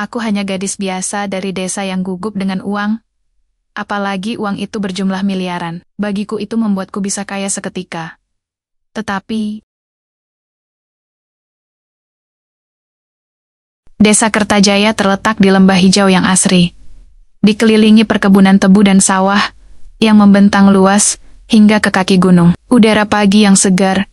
Aku hanya gadis biasa dari desa yang gugup dengan uang. Apalagi uang itu berjumlah miliaran. Bagiku itu membuatku bisa kaya seketika. Tetapi Desa Kertajaya terletak di lembah hijau yang asri. Dikelilingi perkebunan tebu dan sawah yang membentang luas hingga ke kaki gunung. Udara pagi yang segar,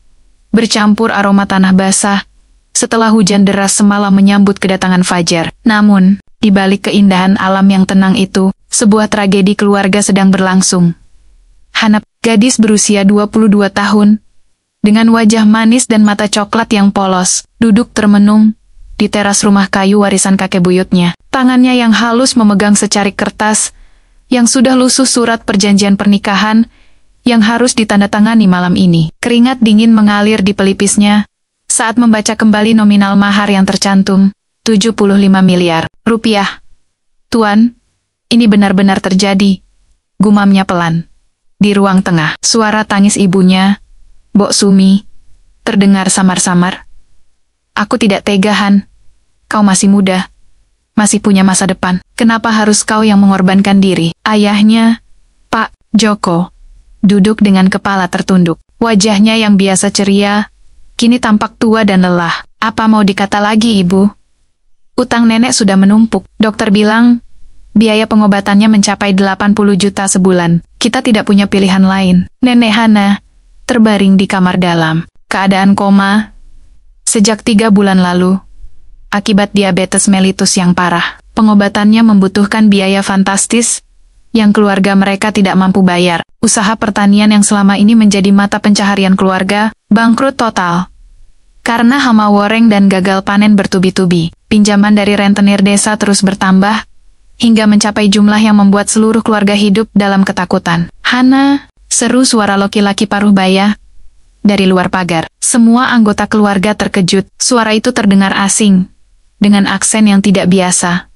bercampur aroma tanah basah, setelah hujan deras semalam menyambut kedatangan fajar. Namun, di balik keindahan alam yang tenang itu, sebuah tragedi keluarga sedang berlangsung. Hana, gadis berusia 22 tahun, dengan wajah manis dan mata coklat yang polos, duduk termenung di teras rumah kayu warisan kakek buyutnya. Tangannya yang halus memegang secarik kertas, yang sudah lusuh surat perjanjian pernikahan, yang harus ditandatangani malam ini. Keringat dingin mengalir di pelipisnya, saat membaca kembali nominal mahar yang tercantum, 75 miliar rupiah. Tuan, ini benar-benar terjadi, gumamnya pelan. Di ruang tengah, suara tangis ibunya, Bok Sumi, terdengar samar-samar. Aku tidak tega, Han. Kau masih muda, masih punya masa depan. Kenapa harus kau yang mengorbankan diri? Ayahnya, Pak Joko, duduk dengan kepala tertunduk. Wajahnya yang biasa ceria, kini tampak tua dan lelah. Apa mau dikata lagi, Ibu? Utang nenek sudah menumpuk. Dokter bilang, biaya pengobatannya mencapai 80 juta sebulan. Kita tidak punya pilihan lain. Nenek Hana terbaring di kamar dalam. Keadaan koma sejak 3 bulan lalu, akibat diabetes mellitus yang parah. Pengobatannya membutuhkan biaya fantastis yang keluarga mereka tidak mampu bayar. Usaha pertanian yang selama ini menjadi mata pencaharian keluarga, bangkrut total. Karena hama woreng dan gagal panen bertubi-tubi, pinjaman dari rentenir desa terus bertambah, hingga mencapai jumlah yang membuat seluruh keluarga hidup dalam ketakutan. Hana, seru suara laki-laki paruh baya dari luar pagar. Semua anggota keluarga terkejut. Suara itu terdengar asing, dengan aksen yang tidak biasa.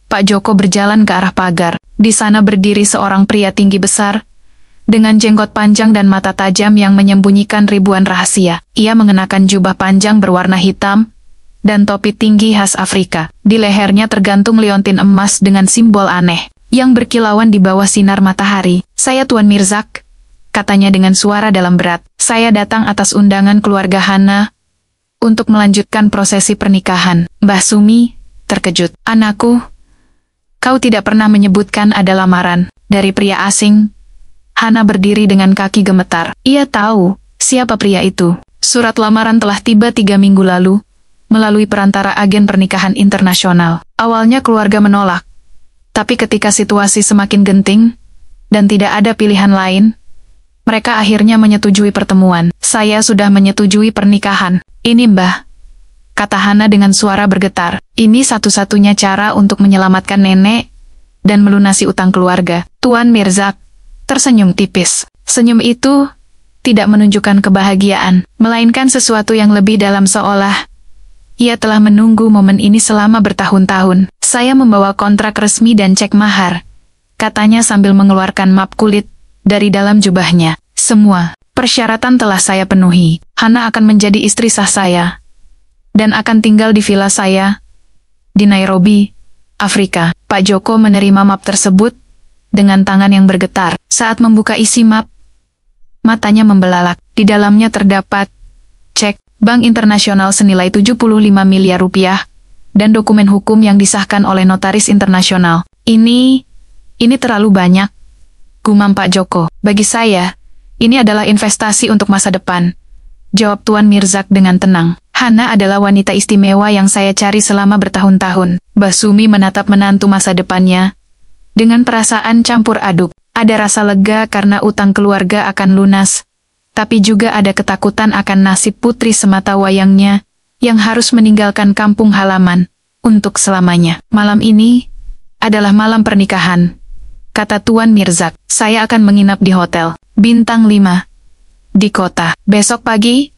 Pak Joko berjalan ke arah pagar. Di sana berdiri seorang pria tinggi besar, dengan jenggot panjang dan mata tajam yang menyembunyikan ribuan rahasia. Ia mengenakan jubah panjang berwarna hitam, dan topi tinggi khas Afrika. Di lehernya tergantung liontin emas dengan simbol aneh, yang berkilauan di bawah sinar matahari. Saya Tuan Mirzak, katanya dengan suara dalam berat. Saya datang atas undangan keluarga Hana, untuk melanjutkan prosesi pernikahan. Mbah Sumi terkejut. Anakku, kau tidak pernah menyebutkan ada lamaran dari pria asing. Hana berdiri dengan kaki gemetar. Ia tahu siapa pria itu. Surat lamaran telah tiba 3 minggu lalu, melalui perantara agen pernikahan internasional. Awalnya keluarga menolak, tapi ketika situasi semakin genting, dan tidak ada pilihan lain, mereka akhirnya menyetujui pertemuan. Saya sudah menyetujui pernikahan. Ini Mbah, kata Hana dengan suara bergetar. Ini satu-satunya cara untuk menyelamatkan nenek, dan melunasi utang keluarga. Tuan Mirzak tersenyum tipis. Senyum itu tidak menunjukkan kebahagiaan, melainkan sesuatu yang lebih dalam, seolah ia telah menunggu momen ini selama bertahun-tahun. Saya membawa kontrak resmi dan cek mahar, katanya sambil mengeluarkan map kulit dari dalam jubahnya. Semua persyaratan telah saya penuhi. Hana akan menjadi istri sah saya, dan akan tinggal di villa saya di Nairobi, Afrika. Pak Joko menerima map tersebut dengan tangan yang bergetar. Saat membuka isi map, matanya membelalak. Di dalamnya terdapat cek bank internasional senilai 75 miliar rupiah, dan dokumen hukum yang disahkan oleh notaris internasional. Ini terlalu banyak, gumam Pak Joko. Bagi saya, ini adalah investasi untuk masa depan, jawab Tuan Mirzak dengan tenang. Hana adalah wanita istimewa yang saya cari selama bertahun-tahun. Mbah Sumi menatap menantu masa depannya dengan perasaan campur aduk. Ada rasa lega karena utang keluarga akan lunas, tapi juga ada ketakutan akan nasib putri semata wayangnya yang harus meninggalkan kampung halaman untuk selamanya. Malam ini adalah malam pernikahan, kata Tuan Mirzak. Saya akan menginap di hotel bintang 5 di kota. Besok pagi,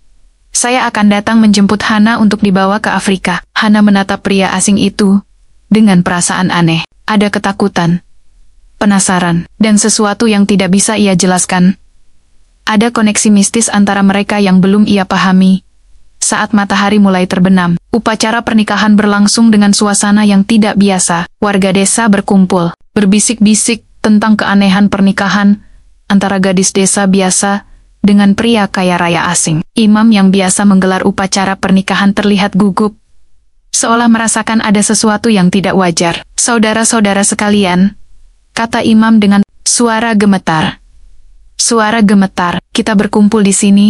saya akan datang menjemput Hana untuk dibawa ke Afrika. Hana menatap pria asing itu dengan perasaan aneh. Ada ketakutan, penasaran, dan sesuatu yang tidak bisa ia jelaskan. Ada koneksi mistis antara mereka yang belum ia pahami, Saat matahari mulai terbenam, upacara pernikahan berlangsung dengan suasana yang tidak biasa. Warga desa berkumpul, berbisik-bisik tentang keanehan pernikahan antara gadis desa biasa dengan pria kaya raya asing. Imam yang biasa menggelar upacara pernikahan terlihat gugup, seolah merasakan ada sesuatu yang tidak wajar. "Saudara-saudara sekalian," kata imam dengan suara gemetar. "Suara gemetar, kita berkumpul di sini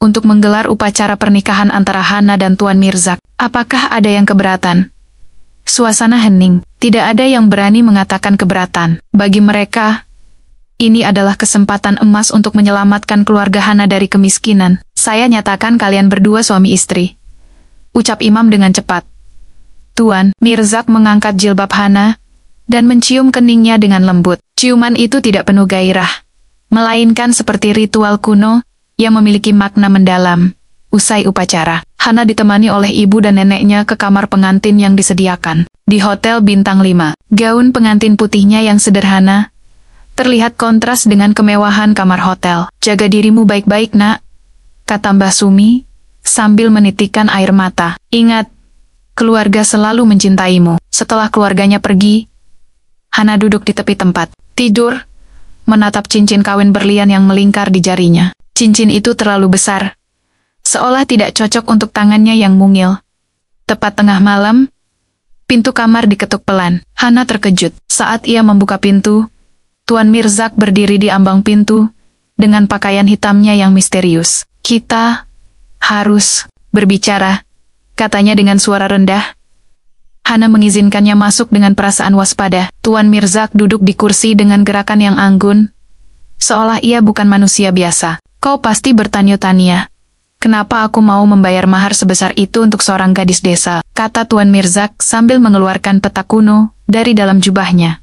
untuk menggelar upacara pernikahan antara Hana dan Tuan Mirzak. Apakah ada yang keberatan?" Suasana hening, tidak ada yang berani mengatakan keberatan. Bagi mereka, ini adalah kesempatan emas untuk menyelamatkan keluarga Hana dari kemiskinan. "Saya nyatakan kalian berdua suami istri," ucap imam dengan cepat. Tuan Mirzak mengangkat jilbab Hana dan mencium keningnya dengan lembut. Ciuman itu tidak penuh gairah, melainkan seperti ritual kuno yang memiliki makna mendalam. Usai upacara, Hana ditemani oleh ibu dan neneknya ke kamar pengantin yang disediakan di Hotel Bintang 5. Gaun pengantin putihnya yang sederhana terlihat kontras dengan kemewahan kamar hotel. "Jaga dirimu baik-baik, nak," kata Mbah Sumi sambil menitikkan air mata. "Ingat, keluarga selalu mencintaimu." Setelah keluarganya pergi, Hana duduk di tepi tempat tidur, menatap cincin kawin berlian yang melingkar di jarinya. Cincin itu terlalu besar, seolah tidak cocok untuk tangannya yang mungil. Tepat tengah malam, pintu kamar diketuk pelan. Hana terkejut. Saat ia membuka pintu, Tuan Mirzak berdiri di ambang pintu dengan pakaian hitamnya yang misterius. "Kita harus berbicara," katanya dengan suara rendah. Hana mengizinkannya masuk dengan perasaan waspada. Tuan Mirzak duduk di kursi dengan gerakan yang anggun, seolah ia bukan manusia biasa. "Kau pasti bertanya-tanya, kenapa aku mau membayar mahar sebesar itu untuk seorang gadis desa?" kata Tuan Mirzak sambil mengeluarkan peta kuno dari dalam jubahnya.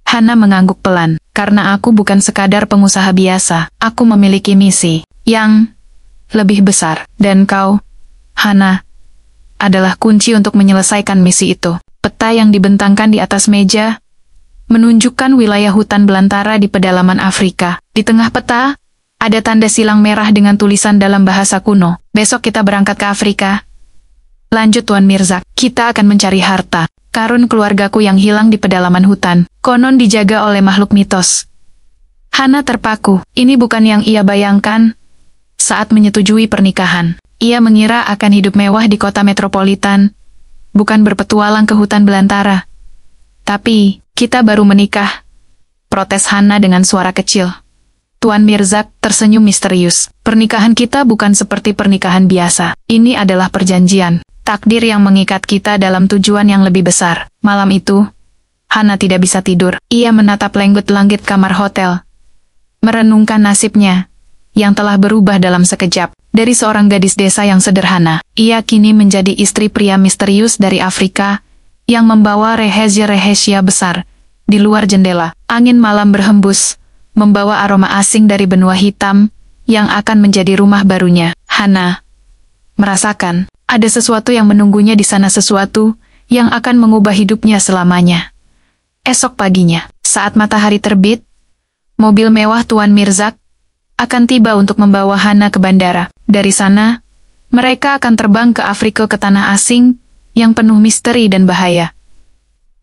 Hana mengangguk pelan. "Karena aku bukan sekadar pengusaha biasa, aku memiliki misi yang lebih besar. Dan kau, Hana, adalah kunci untuk menyelesaikan misi itu." Peta yang dibentangkan di atas meja menunjukkan wilayah hutan belantara di pedalaman Afrika. Di tengah peta, ada tanda silang merah dengan tulisan dalam bahasa kuno. "Besok kita berangkat ke Afrika," lanjut Tuan Mirzak. "Kita akan mencari harta karun keluargaku yang hilang di pedalaman hutan. Konon dijaga oleh makhluk mitos." Hana terpaku. Ini bukan yang ia bayangkan saat menyetujui pernikahan. Ia mengira akan hidup mewah di kota metropolitan, bukan berpetualang ke hutan belantara. "Tapi, kita baru menikah," protes Hana dengan suara kecil. Tuan Mirzak tersenyum misterius. "Pernikahan kita bukan seperti pernikahan biasa. Ini adalah perjanjian, takdir yang mengikat kita dalam tujuan yang lebih besar." Malam itu, Hana tidak bisa tidur. Ia menatap langit kamar hotel, merenungkan nasibnya yang telah berubah dalam sekejap. Dari seorang gadis desa yang sederhana, ia kini menjadi istri pria misterius dari Afrika yang membawa rahasia-rahasia besar. Di luar jendela, angin malam berhembus, membawa aroma asing dari benua hitam yang akan menjadi rumah barunya. Hana merasakan ada sesuatu yang menunggunya di sana, sesuatu yang akan mengubah hidupnya selamanya. Esok paginya, saat matahari terbit, mobil mewah Tuan Mirzak akan tiba untuk membawa Hana ke bandara. Dari sana, mereka akan terbang ke Afrika, ke tanah asing yang penuh misteri dan bahaya.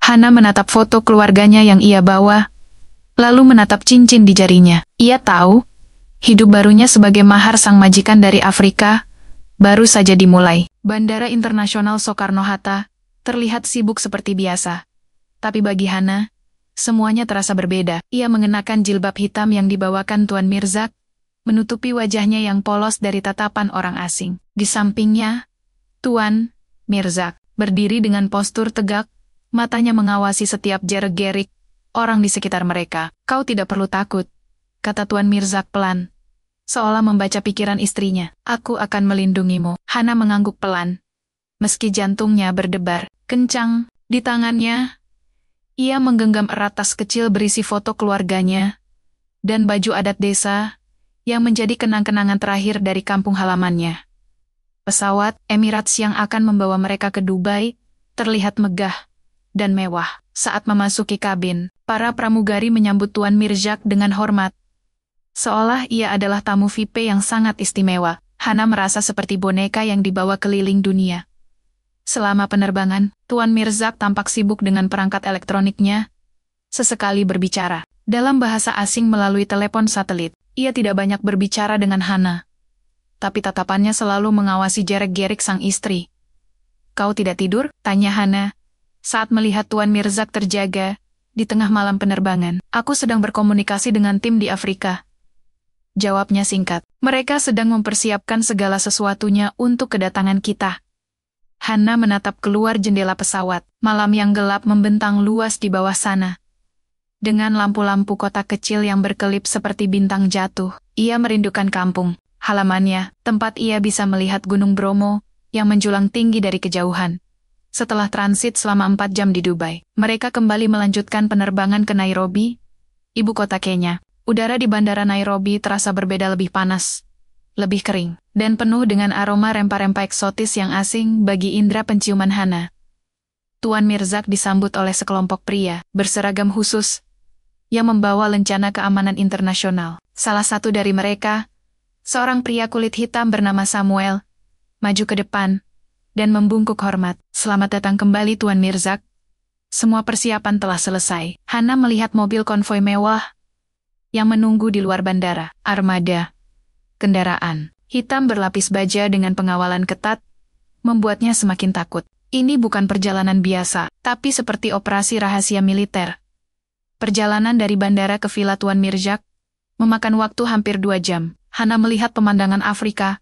Hana menatap foto keluarganya yang ia bawa, lalu menatap cincin di jarinya. Ia tahu, hidup barunya sebagai mahar sang majikan dari Afrika baru saja dimulai. Bandara Internasional Soekarno-Hatta terlihat sibuk seperti biasa. Tapi bagi Hana, semuanya terasa berbeda. Ia mengenakan jilbab hitam yang dibawakan Tuan Mirzak, menutupi wajahnya yang polos dari tatapan orang asing. Di sampingnya, Tuan Mirzak berdiri dengan postur tegak, matanya mengawasi setiap gerak-gerik orang di sekitar mereka. "Kau tidak perlu takut," kata Tuan Mirzak pelan, seolah membaca pikiran istrinya. "Aku akan melindungimu." Hana mengangguk pelan, meski jantungnya berdebar kencang. Di tangannya, ia menggenggam erat tas kecil berisi foto keluarganya dan baju adat desa yang menjadi kenang-kenangan terakhir dari kampung halamannya. Pesawat Emirates yang akan membawa mereka ke Dubai terlihat megah dan mewah. Saat memasuki kabin, para pramugari menyambut Tuan Mirzak dengan hormat, seolah ia adalah tamu VIP yang sangat istimewa. Hana merasa seperti boneka yang dibawa keliling dunia. Selama penerbangan, Tuan Mirzak tampak sibuk dengan perangkat elektroniknya, sesekali berbicara dalam bahasa asing melalui telepon satelit. Ia tidak banyak berbicara dengan Hana, tapi tatapannya selalu mengawasi gerak-gerik sang istri. "Kau tidak tidur?" tanya Hana, saat melihat Tuan Mirzak terjaga di tengah malam penerbangan. "Aku sedang berkomunikasi dengan tim di Afrika," jawabnya singkat. "Mereka sedang mempersiapkan segala sesuatunya untuk kedatangan kita." Hana menatap keluar jendela pesawat. Malam yang gelap membentang luas di bawah sana. Dengan lampu-lampu kota kecil yang berkelip seperti bintang jatuh, ia merindukan kampung, halamannya, tempat ia bisa melihat Gunung Bromo yang menjulang tinggi dari kejauhan. Setelah transit selama 4 jam di Dubai, mereka kembali melanjutkan penerbangan ke Nairobi, ibu kota Kenya. Udara di bandara Nairobi terasa berbeda, lebih panas, lebih kering, dan penuh dengan aroma rempah-rempah eksotis yang asing bagi indera penciuman Hana. Tuan Mirzak disambut oleh sekelompok pria berseragam khusus yang membawa lencana keamanan internasional. Salah satu dari mereka, seorang pria kulit hitam bernama Samuel, maju ke depan dan membungkuk hormat. "Selamat datang kembali, Tuan Mirzak. Semua persiapan telah selesai." Hana melihat mobil konvoi mewah yang menunggu di luar bandara. Armada kendaraan hitam berlapis baja dengan pengawalan ketat membuatnya semakin takut. Ini bukan perjalanan biasa, tapi seperti operasi rahasia militer. Perjalanan dari bandara ke villa Tuan Mirzak memakan waktu hampir 2 jam. Hana melihat pemandangan Afrika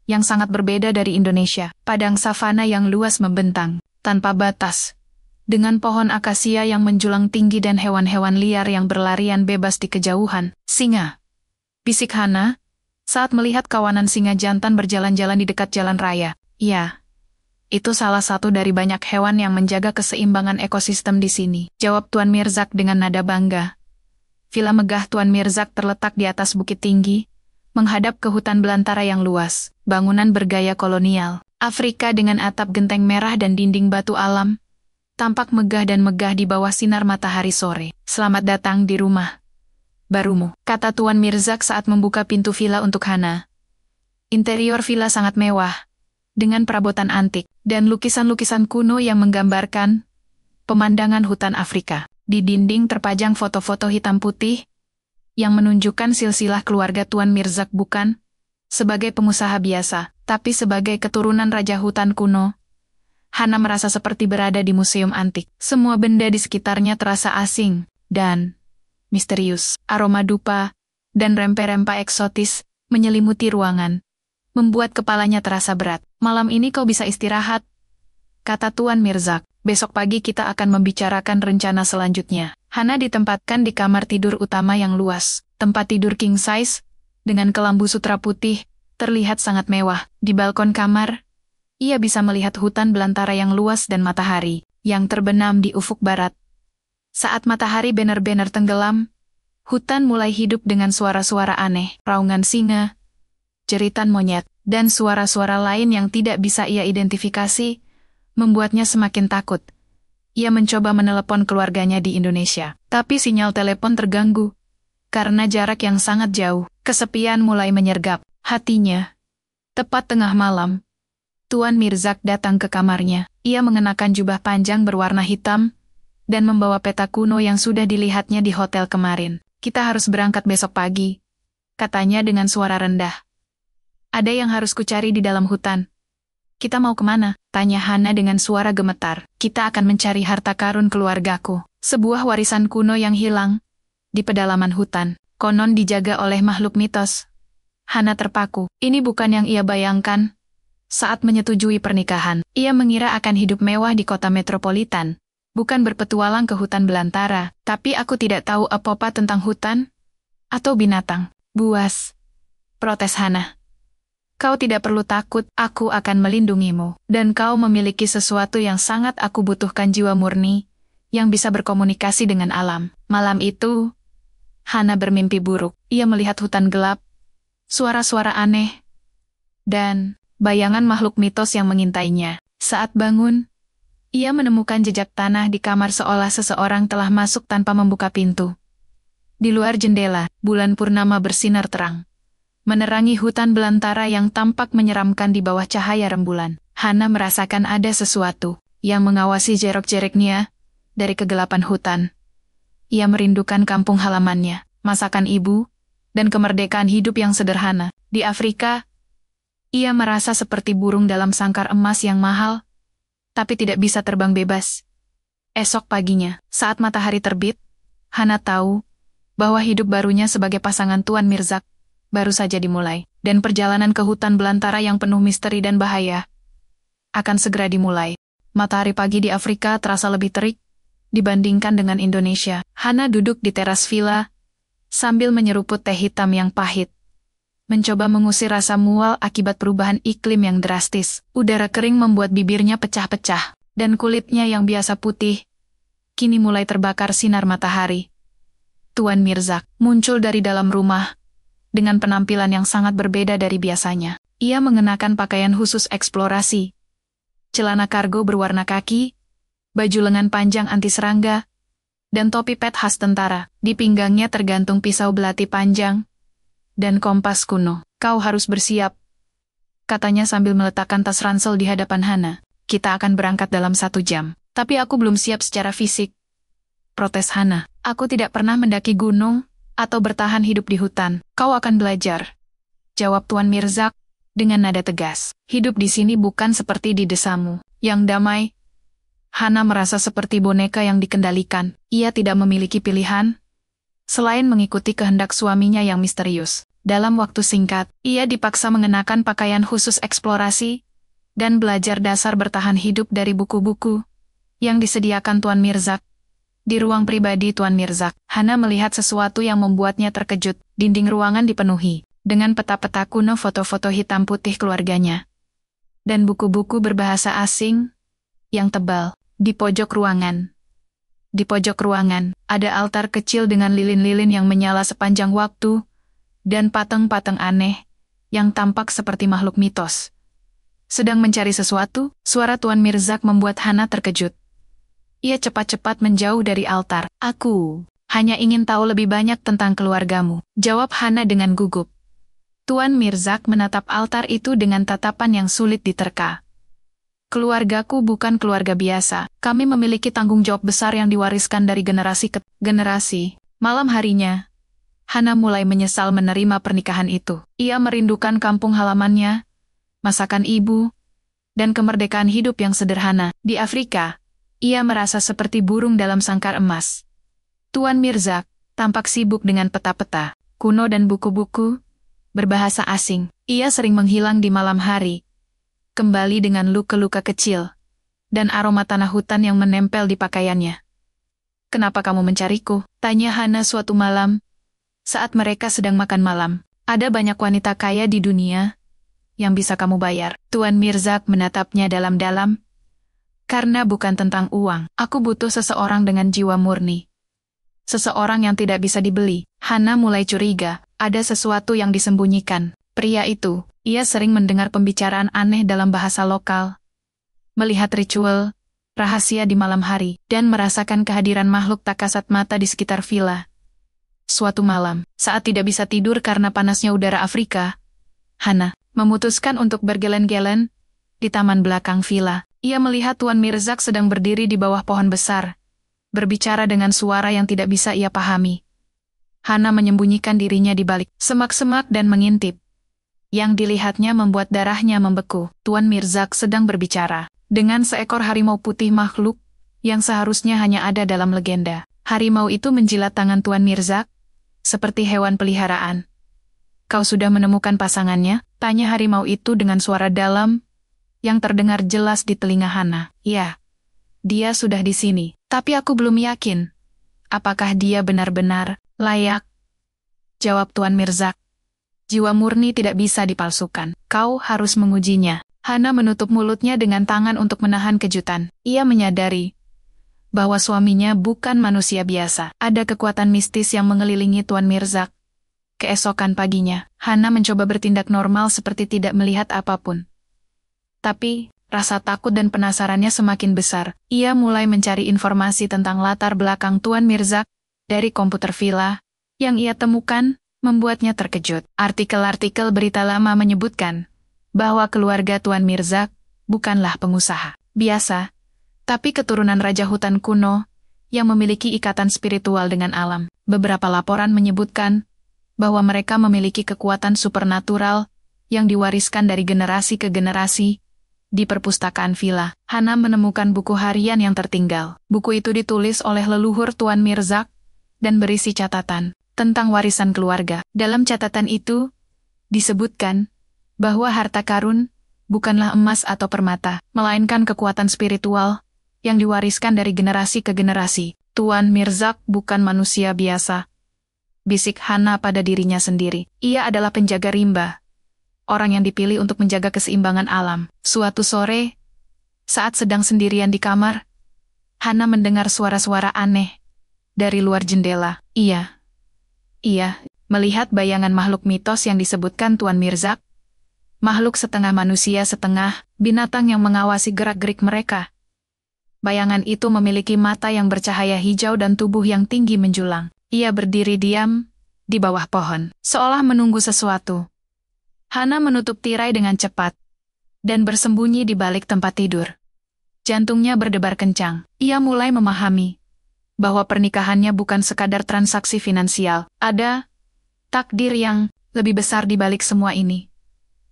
yang sangat berbeda dari Indonesia. Padang savana yang luas membentang, tanpa batas, dengan pohon akasia yang menjulang tinggi dan hewan-hewan liar yang berlarian bebas di kejauhan. "Singa," bisik Hana saat melihat kawanan singa jantan berjalan-jalan di dekat jalan raya. "Ya, itu salah satu dari banyak hewan yang menjaga keseimbangan ekosistem di sini," jawab Tuan Mirzak dengan nada bangga. Villa megah Tuan Mirzak terletak di atas bukit tinggi, menghadap ke hutan belantara yang luas. Bangunan bergaya kolonial Afrika dengan atap genteng merah dan dinding batu alam tampak megah dan megah di bawah sinar matahari sore. "Selamat datang di rumah barumu," kata Tuan Mirzak saat membuka pintu villa untuk Hana. Interior villa sangat mewah, dengan perabotan antik dan lukisan-lukisan kuno yang menggambarkan pemandangan hutan Afrika. Di dinding terpajang foto-foto hitam putih yang menunjukkan silsilah keluarga Tuan Mirzak, bukan sebagai pengusaha biasa, tapi sebagai keturunan raja hutan kuno. Hana merasa seperti berada di museum antik. Semua benda di sekitarnya terasa asing dan misterius. Aroma dupa dan rempah-rempah eksotis menyelimuti ruangan, membuat kepalanya terasa berat. "Malam ini kau bisa istirahat," kata Tuan Mirzak. "Besok pagi kita akan membicarakan rencana selanjutnya." Hana ditempatkan di kamar tidur utama yang luas. Tempat tidur king size, dengan kelambu sutra putih, terlihat sangat mewah. Di balkon kamar, ia bisa melihat hutan belantara yang luas dan matahari yang terbenam di ufuk barat. Saat matahari benar-benar tenggelam, hutan mulai hidup dengan suara-suara aneh, raungan singa, jeritan monyet, dan suara-suara lain yang tidak bisa ia identifikasi, membuatnya semakin takut. Ia mencoba menelepon keluarganya di Indonesia, tapi sinyal telepon terganggu. Karena jarak yang sangat jauh, kesepian mulai menyergap hatinya. Tepat tengah malam, Tuan Mirzak datang ke kamarnya. Ia mengenakan jubah panjang berwarna hitam dan membawa peta kuno yang sudah dilihatnya di hotel kemarin. "Kita harus berangkat besok pagi," katanya dengan suara rendah. "Ada yang harus kucari di dalam hutan." "Kita mau kemana?" tanya Hana dengan suara gemetar. "Kita akan mencari harta karun keluargaku, sebuah warisan kuno yang hilang di pedalaman hutan. Konon dijaga oleh makhluk mitos." Hana terpaku. Ini bukan yang ia bayangkan saat menyetujui pernikahan. Ia mengira akan hidup mewah di kota metropolitan, bukan berpetualang ke hutan belantara. "Tapi aku tidak tahu apa-apa tentang hutan atau binatang." "Buas," protes Hana. "Kau tidak perlu takut, aku akan melindungimu. Dan kau memiliki sesuatu yang sangat aku butuhkan, jiwa murni, yang bisa berkomunikasi dengan alam." Malam itu, Hana bermimpi buruk. Ia melihat hutan gelap, suara-suara aneh, dan bayangan makhluk mitos yang mengintainya. Saat bangun, ia menemukan jejak tanah di kamar seolah seseorang telah masuk tanpa membuka pintu. Di luar jendela, bulan purnama bersinar terang, menerangi hutan belantara yang tampak menyeramkan di bawah cahaya rembulan. Hana merasakan ada sesuatu yang mengawasi jerok-jeriknya dari kegelapan hutan. Ia merindukan kampung halamannya, masakan ibu, dan kemerdekaan hidup yang sederhana. Di Afrika, ia merasa seperti burung dalam sangkar emas yang mahal, tapi tidak bisa terbang bebas. Esok paginya, saat matahari terbit, Hana tahu bahwa hidup barunya sebagai pasangan Tuan Mirzak baru saja dimulai, dan perjalanan ke hutan belantara yang penuh misteri dan bahaya akan segera dimulai. Matahari pagi di Afrika terasa lebih terik dibandingkan dengan Indonesia. Hana duduk di teras villa sambil menyeruput teh hitam yang pahit, mencoba mengusir rasa mual akibat perubahan iklim yang drastis. Udara kering membuat bibirnya pecah-pecah, dan kulitnya yang biasa putih kini mulai terbakar sinar matahari. Tuan Mirzak muncul dari dalam rumah dengan penampilan yang sangat berbeda dari biasanya. Ia mengenakan pakaian khusus eksplorasi, celana kargo berwarna kaki, baju lengan panjang anti serangga, dan topi pet khas tentara. Di pinggangnya tergantung pisau belati panjang dan kompas kuno. "Kau harus bersiap," katanya sambil meletakkan tas ransel di hadapan Hana. "Kita akan berangkat dalam 1 jam. Tapi aku belum siap secara fisik," protes Hana. "Aku tidak pernah mendaki gunung atau bertahan hidup di hutan." "Kau akan belajar," jawab Tuan Mirzak dengan nada tegas. "Hidup di sini bukan seperti di desamu yang damai." Hana merasa seperti boneka yang dikendalikan. Ia tidak memiliki pilihan selain mengikuti kehendak suaminya yang misterius. Dalam waktu singkat, ia dipaksa mengenakan pakaian khusus eksplorasi dan belajar dasar bertahan hidup dari buku-buku yang disediakan Tuan Mirzak. Di ruang pribadi Tuan Mirzak, Hana melihat sesuatu yang membuatnya terkejut. Dinding ruangan dipenuhi dengan peta-peta kuno, foto-foto hitam putih keluarganya, dan buku-buku berbahasa asing yang tebal. Di pojok ruangan, ada altar kecil dengan lilin-lilin yang menyala sepanjang waktu, dan pateng-pateng aneh yang tampak seperti makhluk mitos. Sedang mencari sesuatu, suara Tuan Mirzak membuat Hana terkejut. Ia cepat-cepat menjauh dari altar. "Aku hanya ingin tahu lebih banyak tentang keluargamu," jawab Hana dengan gugup. Tuan Mirzak menatap altar itu dengan tatapan yang sulit diterka. "Keluargaku bukan keluarga biasa. Kami memiliki tanggung jawab besar yang diwariskan dari generasi ke generasi." Malam harinya, Hana mulai menyesal menerima pernikahan itu. Ia merindukan kampung halamannya, masakan ibu, dan kemerdekaan hidup yang sederhana. Di Afrika, ia merasa seperti burung dalam sangkar emas. Tuan Mirzak tampak sibuk dengan peta-peta kuno dan buku-buku berbahasa asing. Ia sering menghilang di malam hari, kembali dengan luka-luka kecil dan aroma tanah hutan yang menempel di pakaiannya. "Kenapa kamu mencariku?" tanya Hana suatu malam saat mereka sedang makan malam. "Ada banyak wanita kaya di dunia yang bisa kamu bayar." Tuan Mirzak menatapnya dalam-dalam. "Karena bukan tentang uang. Aku butuh seseorang dengan jiwa murni. Seseorang yang tidak bisa dibeli." Hana mulai curiga, ada sesuatu yang disembunyikan. Pria itu, ia sering mendengar pembicaraan aneh dalam bahasa lokal, melihat ritual rahasia di malam hari, dan merasakan kehadiran makhluk tak kasat mata di sekitar villa. Suatu malam, saat tidak bisa tidur karena panasnya udara Afrika, Hana memutuskan untuk berjalan-jalan di taman belakang villa. Ia melihat Tuan Mirzak sedang berdiri di bawah pohon besar, berbicara dengan suara yang tidak bisa ia pahami. Hana menyembunyikan dirinya di balik semak-semak dan mengintip. Yang dilihatnya membuat darahnya membeku. Tuan Mirzak sedang berbicara dengan seekor harimau putih, makhluk yang seharusnya hanya ada dalam legenda. Harimau itu menjilat tangan Tuan Mirzak seperti hewan peliharaan. "Kau sudah menemukan pasangannya?" tanya harimau itu dengan suara dalam yang terdengar jelas di telinga Hana. "Ya, dia sudah di sini. Tapi aku belum yakin apakah dia benar-benar layak," jawab Tuan Mirzak. "Jiwa murni tidak bisa dipalsukan. Kau harus mengujinya." Hana menutup mulutnya dengan tangan untuk menahan kejutan. Ia menyadari bahwa suaminya bukan manusia biasa. Ada kekuatan mistis yang mengelilingi Tuan Mirzak. Keesokan paginya, Hana mencoba bertindak normal seperti tidak melihat apapun. Tapi, rasa takut dan penasarannya semakin besar. Ia mulai mencari informasi tentang latar belakang Tuan Mirzak dari komputer villa yang ia temukan membuatnya terkejut. Artikel-artikel berita lama menyebutkan bahwa keluarga Tuan Mirzak bukanlah pengusaha biasa, tapi keturunan raja hutan kuno yang memiliki ikatan spiritual dengan alam. Beberapa laporan menyebutkan bahwa mereka memiliki kekuatan supernatural yang diwariskan dari generasi ke generasi. Di perpustakaan villa, Hana menemukan buku harian yang tertinggal. Buku itu ditulis oleh leluhur Tuan Mirzak dan berisi catatan tentang warisan keluarga. Dalam catatan itu, disebutkan bahwa harta karun bukanlah emas atau permata, melainkan kekuatan spiritual yang diwariskan dari generasi ke generasi. Tuan Mirzak bukan manusia biasa, bisik Hana pada dirinya sendiri. Ia adalah penjaga rimba, orang yang dipilih untuk menjaga keseimbangan alam. Suatu sore, saat sedang sendirian di kamar, Hana mendengar suara-suara aneh dari luar jendela. Ia melihat bayangan makhluk mitos yang disebutkan Tuan Mirzak, makhluk setengah manusia setengah binatang yang mengawasi gerak-gerik mereka. Bayangan itu memiliki mata yang bercahaya hijau dan tubuh yang tinggi menjulang. Ia berdiri diam di bawah pohon, seolah menunggu sesuatu. Hana menutup tirai dengan cepat dan bersembunyi di balik tempat tidur. Jantungnya berdebar kencang. Ia mulai memahami bahwa pernikahannya bukan sekadar transaksi finansial. Ada takdir yang lebih besar di balik semua ini.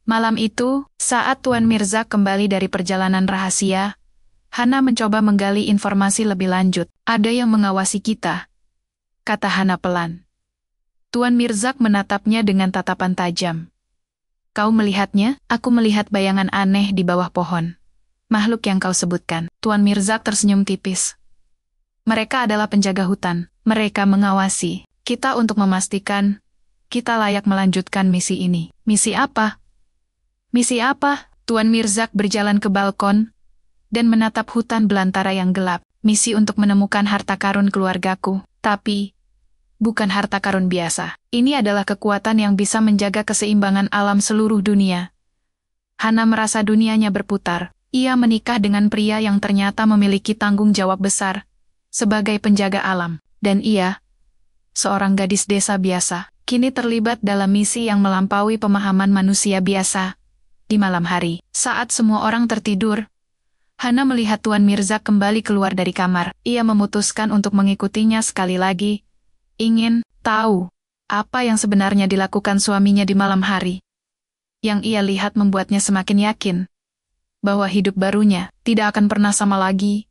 Malam itu, saat Tuan Mirzak kembali dari perjalanan rahasia, Hana mencoba menggali informasi lebih lanjut. Ada yang mengawasi kita, kata Hana pelan. Tuan Mirzak menatapnya dengan tatapan tajam. Kau melihatnya? Aku melihat bayangan aneh di bawah pohon. Makhluk yang kau sebutkan. Tuan Mirzak tersenyum tipis. Mereka adalah penjaga hutan. Mereka mengawasi kita untuk memastikan kita layak melanjutkan misi ini. Misi apa? Misi apa? Tuan Mirzak berjalan ke balkon dan menatap hutan belantara yang gelap. Misi untuk menemukan harta karun keluargaku. Tapi bukan harta karun biasa. Ini adalah kekuatan yang bisa menjaga keseimbangan alam seluruh dunia. Hana merasa dunianya berputar. Ia menikah dengan pria yang ternyata memiliki tanggung jawab besar sebagai penjaga alam. Dan ia, seorang gadis desa biasa, kini terlibat dalam misi yang melampaui pemahaman manusia biasa. Di malam hari, saat semua orang tertidur, Hana melihat Tuan Mirzak kembali keluar dari kamar. Ia memutuskan untuk mengikutinya sekali lagi. Ingin tahu apa yang sebenarnya dilakukan suaminya di malam hari. Yang ia lihat membuatnya semakin yakin bahwa hidup barunya tidak akan pernah sama lagi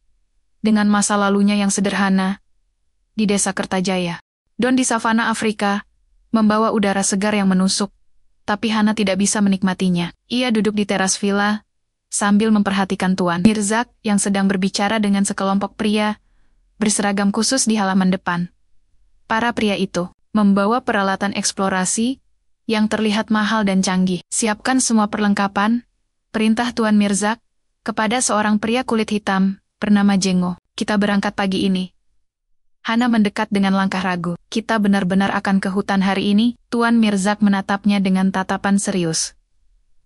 dengan masa lalunya yang sederhana di desa Kertajaya. Don di savana Afrika membawa udara segar yang menusuk, tapi Hana tidak bisa menikmatinya. Ia duduk di teras villa sambil memperhatikan Tuan Mirzak yang sedang berbicara dengan sekelompok pria berseragam khusus di halaman depan. Para pria itu membawa peralatan eksplorasi yang terlihat mahal dan canggih. Siapkan semua perlengkapan, perintah Tuan Mirzak kepada seorang pria kulit hitam bernama Jengo. Kita berangkat pagi ini. Hana mendekat dengan langkah ragu. Kita benar-benar akan ke hutan hari ini? Tuan Mirzak menatapnya dengan tatapan serius.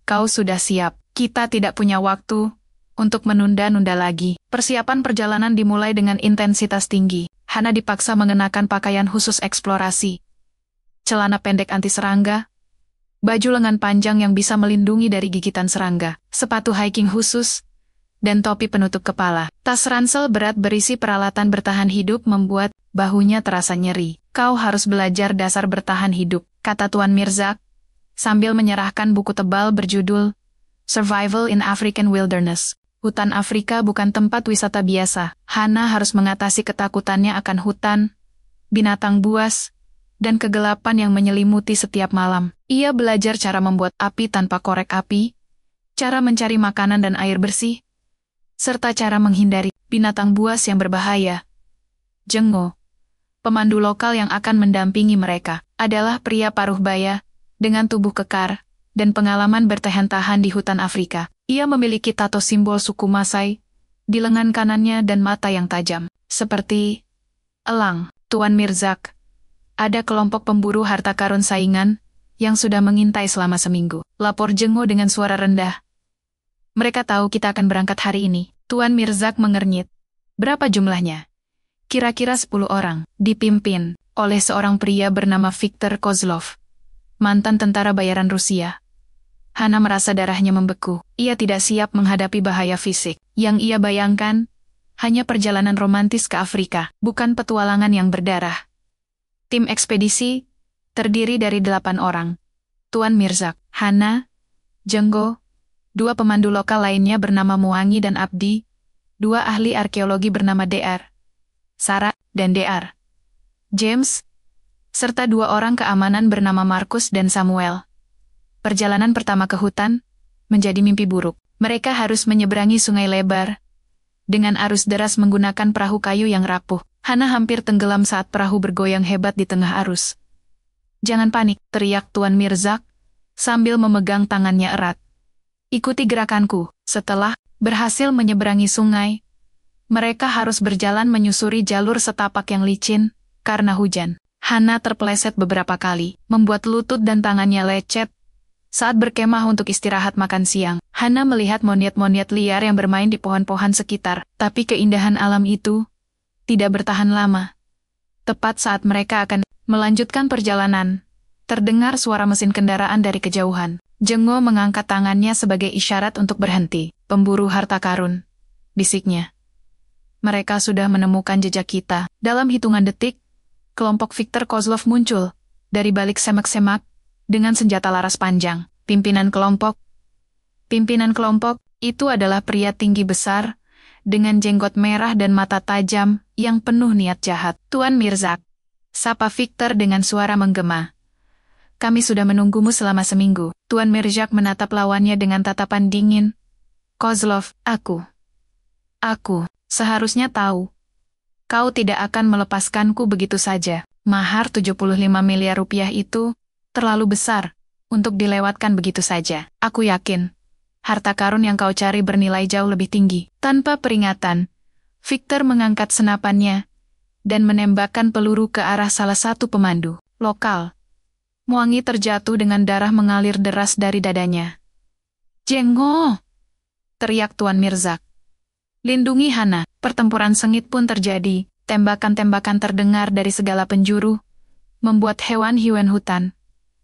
Kau sudah siap. Kita tidak punya waktu untuk menunda-nunda lagi. Persiapan perjalanan dimulai dengan intensitas tinggi. Hana dipaksa mengenakan pakaian khusus eksplorasi. Celana pendek anti serangga, baju lengan panjang yang bisa melindungi dari gigitan serangga, sepatu hiking khusus, dan topi penutup kepala. Tas ransel berat berisi peralatan bertahan hidup membuat bahunya terasa nyeri. Kau harus belajar dasar bertahan hidup, kata Tuan Mirzak, sambil menyerahkan buku tebal berjudul Survival in African Wilderness. Hutan Afrika bukan tempat wisata biasa. Hana harus mengatasi ketakutannya akan hutan, binatang buas, dan kegelapan yang menyelimuti setiap malam. Ia belajar cara membuat api tanpa korek api, cara mencari makanan dan air bersih, serta cara menghindari binatang buas yang berbahaya. Jengo, pemandu lokal yang akan mendampingi mereka, adalah pria paruh baya, dengan tubuh kekar, dan pengalaman bertahan-tahan di hutan Afrika. Ia memiliki tato simbol suku Masai di lengan kanannya dan mata yang tajam, seperti elang. Tuan Mirzak, ada kelompok pemburu harta karun saingan yang sudah mengintai selama seminggu, lapor Jengo dengan suara rendah. Mereka tahu kita akan berangkat hari ini. Tuan Mirzak mengernyit. Berapa jumlahnya? Kira-kira 10 orang, dipimpin oleh seorang pria bernama Viktor Kozlov. mantan tentara bayaran Rusia. Hana merasa darahnya membeku. Ia tidak siap menghadapi bahaya fisik. Yang ia bayangkan hanya perjalanan romantis ke Afrika, bukan petualangan yang berdarah. Tim ekspedisi terdiri dari 8 orang. Tuan Mirzak, Hana, Jenggo, 2 pemandu lokal lainnya bernama Muangi dan Abdi, 2 ahli arkeologi bernama Dr. Sarah dan Dr. James, serta 2 orang keamanan bernama Markus dan Samuel. Perjalanan pertama ke hutan menjadi mimpi buruk. Mereka harus menyeberangi sungai lebar dengan arus deras menggunakan perahu kayu yang rapuh. Hana hampir tenggelam saat perahu bergoyang hebat di tengah arus. "Jangan panik," teriak Tuan Mirzak sambil memegang tangannya erat. "Ikuti gerakanku." Setelah berhasil menyeberangi sungai, mereka harus berjalan menyusuri jalur setapak yang licin karena hujan. Hana terpeleset beberapa kali, membuat lutut dan tangannya lecet. Saat berkemah untuk istirahat makan siang, Hana melihat monyet-monyet liar yang bermain di pohon-pohon sekitar, tapi keindahan alam itu tidak bertahan lama. Tepat saat mereka akan melanjutkan perjalanan, terdengar suara mesin kendaraan dari kejauhan. Jenggo mengangkat tangannya sebagai isyarat untuk berhenti. "Pemburu harta karun," bisiknya. "Mereka sudah menemukan jejak kita." Dalam hitungan detik, kelompok Viktor Kozlov muncul dari balik semak-semak dengan senjata laras panjang. Pimpinan kelompok itu adalah pria tinggi besar dengan jenggot merah dan mata tajam yang penuh niat jahat. "Tuan Mirzak," sapa Viktor dengan suara menggema. "Kami sudah menunggumu selama seminggu." Tuan Mirzak menatap lawannya dengan tatapan dingin. "Kozlov, aku seharusnya tahu. Kau tidak akan melepaskanku begitu saja. Mahar 75 miliar rupiah itu terlalu besar untuk dilewatkan begitu saja. Aku yakin harta karun yang kau cari bernilai jauh lebih tinggi." Tanpa peringatan, Viktor mengangkat senapannya dan menembakkan peluru ke arah salah satu pemandu lokal. Muangi terjatuh dengan darah mengalir deras dari dadanya. "Jenggo!" teriak Tuan Mirzak. "Lindungi Hana." Pertempuran sengit pun terjadi. Tembakan-tembakan terdengar dari segala penjuru, membuat hewan-hewan hutan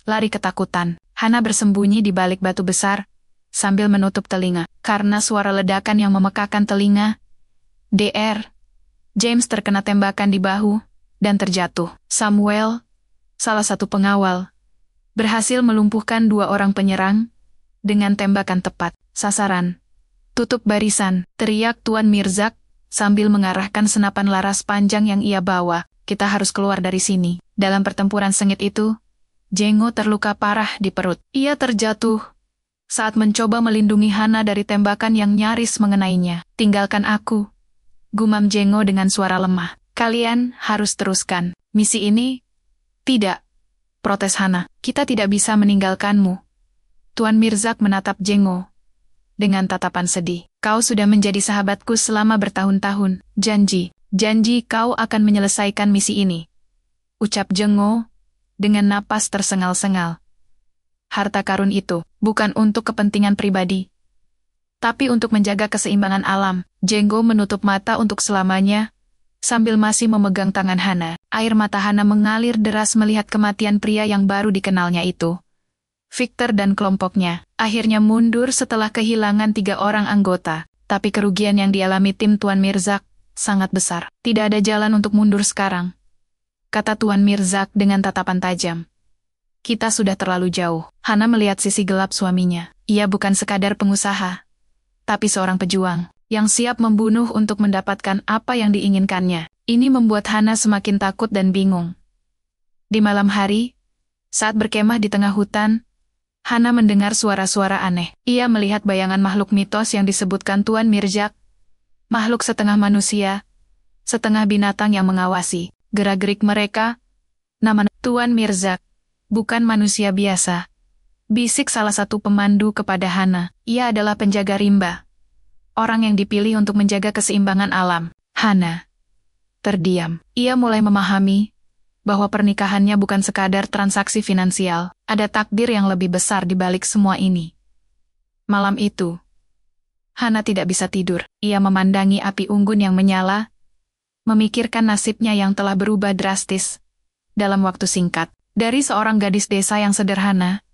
lari ketakutan. Hana bersembunyi di balik batu besar, sambil menutup telinga. Karena suara ledakan yang memekakan telinga, Dr. James terkena tembakan di bahu dan terjatuh. Samuel, salah satu pengawal, berhasil melumpuhkan 2 orang penyerang dengan tembakan tepat sasaran. "Tutup barisan," teriak Tuan Mirzak sambil mengarahkan senapan laras panjang yang ia bawa. "Kita harus keluar dari sini." Dalam pertempuran sengit itu, Jenggo terluka parah di perut. Ia terjatuh saat mencoba melindungi Hana dari tembakan yang nyaris mengenainya. "Tinggalkan aku," gumam Jenggo dengan suara lemah. "Kalian harus teruskan misi ini." "Tidak," protes Hana. "Kita tidak bisa meninggalkanmu." Tuan Mirzak menatap Jenggo dengan tatapan sedih. "Kau sudah menjadi sahabatku selama bertahun-tahun. Janji kau akan menyelesaikan misi ini," ucap Jenggo dengan napas tersengal-sengal. "Harta karun itu bukan untuk kepentingan pribadi, tapi untuk menjaga keseimbangan alam." Jenggo menutup mata untuk selamanya, sambil masih memegang tangan Hana. Air mata Hana mengalir deras melihat kematian pria yang baru dikenalnya itu. Viktor dan kelompoknya akhirnya mundur setelah kehilangan 3 orang anggota, tapi kerugian yang dialami tim Tuan Mirzak sangat besar. "Tidak ada jalan untuk mundur sekarang," kata Tuan Mirzak dengan tatapan tajam. "Kita sudah terlalu jauh." Hana melihat sisi gelap suaminya. Ia bukan sekadar pengusaha, tapi seorang pejuang yang siap membunuh untuk mendapatkan apa yang diinginkannya. Ini membuat Hana semakin takut dan bingung. Di malam hari, saat berkemah di tengah hutan, Hana mendengar suara-suara aneh. Ia melihat bayangan makhluk mitos yang disebutkan Tuan Mirzak. Makhluk setengah manusia, setengah binatang yang mengawasi gerak-gerik mereka. "Nama Tuan Mirzak bukan manusia biasa," bisik salah satu pemandu kepada Hana. "Ia adalah penjaga rimba, orang yang dipilih untuk menjaga keseimbangan alam." Hana terdiam. Ia mulai memahami bahwa pernikahannya bukan sekadar transaksi finansial. Ada takdir yang lebih besar di balik semua ini. Malam itu, Hana tidak bisa tidur. Ia memandangi api unggun yang menyala, memikirkan nasibnya yang telah berubah drastis dalam waktu singkat. Dari seorang gadis desa yang sederhana,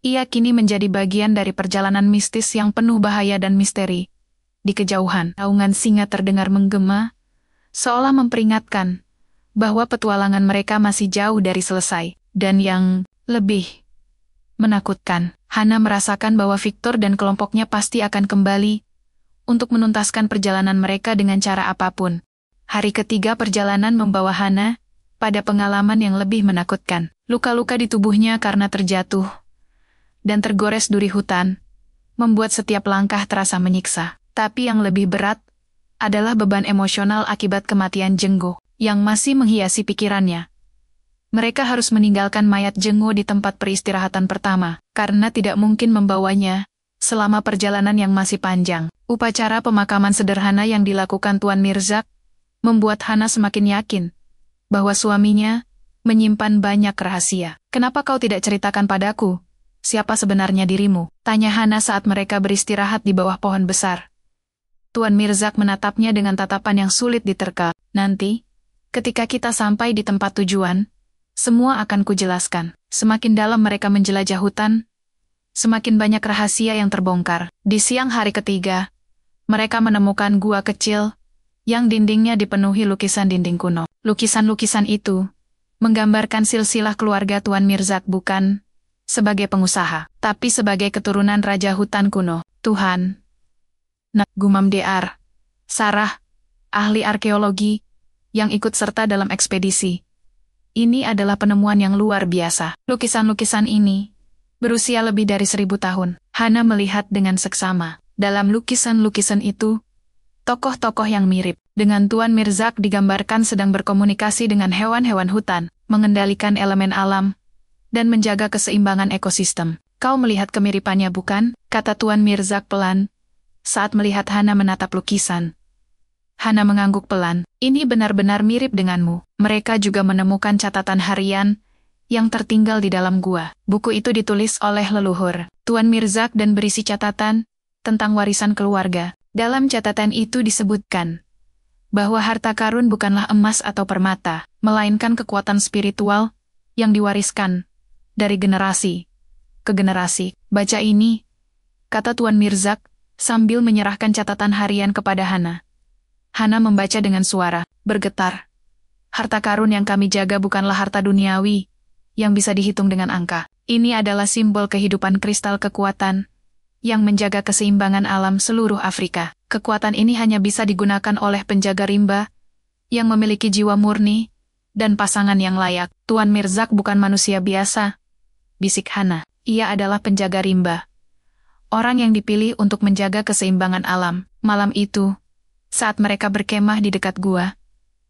ia kini menjadi bagian dari perjalanan mistis yang penuh bahaya dan misteri. Di kejauhan, naungan singa terdengar menggema, seolah memperingatkan bahwa petualangan mereka masih jauh dari selesai. Dan yang lebih menakutkan, Hana merasakan bahwa Victor dan kelompoknya pasti akan kembali untuk menuntaskan perjalanan mereka dengan cara apapun. Hari ketiga perjalanan membawa Hana pada pengalaman yang lebih menakutkan. Luka-luka di tubuhnya karena terjatuh dan tergores duri hutan membuat setiap langkah terasa menyiksa. Tapi yang lebih berat adalah beban emosional akibat kematian Jenggo yang masih menghiasi pikirannya. Mereka harus meninggalkan mayat Jenggo di tempat peristirahatan pertama, karena tidak mungkin membawanya selama perjalanan yang masih panjang. Upacara pemakaman sederhana yang dilakukan Tuan Mirzak membuat Hana semakin yakin bahwa suaminya menyimpan banyak rahasia. "Kenapa kau tidak ceritakan padaku? Siapa sebenarnya dirimu?" tanya Hana saat mereka beristirahat di bawah pohon besar. Tuan Mirzak menatapnya dengan tatapan yang sulit diterka. "Nanti, ketika kita sampai di tempat tujuan, semua akan kujelaskan." Semakin dalam mereka menjelajah hutan, semakin banyak rahasia yang terbongkar. Di siang hari ketiga, mereka menemukan gua kecil yang dindingnya dipenuhi lukisan dinding kuno. Lukisan-lukisan itu menggambarkan silsilah keluarga Tuan Mirzak bukan sebagai pengusaha, tapi sebagai keturunan raja hutan kuno. "Tuhan," gumam Dr. Sarah, ahli arkeologi yang ikut serta dalam ekspedisi. "Ini adalah penemuan yang luar biasa." Lukisan-lukisan ini berusia lebih dari 1000 tahun. Hana melihat dengan seksama. Dalam lukisan-lukisan itu, tokoh-tokoh yang mirip dengan Tuan Mirzak digambarkan sedang berkomunikasi dengan hewan-hewan hutan, mengendalikan elemen alam, dan menjaga keseimbangan ekosistem. "Kau melihat kemiripannya bukan?" kata Tuan Mirzak pelan saat melihat Hana menatap lukisan. Hana mengangguk pelan. "Ini benar-benar mirip denganmu." Mereka juga menemukan catatan harian yang tertinggal di dalam gua. Buku itu ditulis oleh leluhur Tuan Mirzak dan berisi catatan tentang warisan keluarga. Dalam catatan itu disebutkan bahwa harta karun bukanlah emas atau permata, melainkan kekuatan spiritual yang diwariskan dari generasi ke generasi. "Baca ini," kata Tuan Mirzak sambil menyerahkan catatan harian kepada Hana. Hana membaca dengan suara bergetar. "Harta karun yang kami jaga bukanlah harta duniawi yang bisa dihitung dengan angka. Ini adalah simbol kehidupan kristal kekuatan yang menjaga keseimbangan alam seluruh Afrika. Kekuatan ini hanya bisa digunakan oleh penjaga rimba yang memiliki jiwa murni dan pasangan yang layak." "Tuan Mirzak bukan manusia biasa," bisik Hana. "Ia adalah penjaga rimba. Orang yang dipilih untuk menjaga keseimbangan alam." Malam itu, saat mereka berkemah di dekat gua,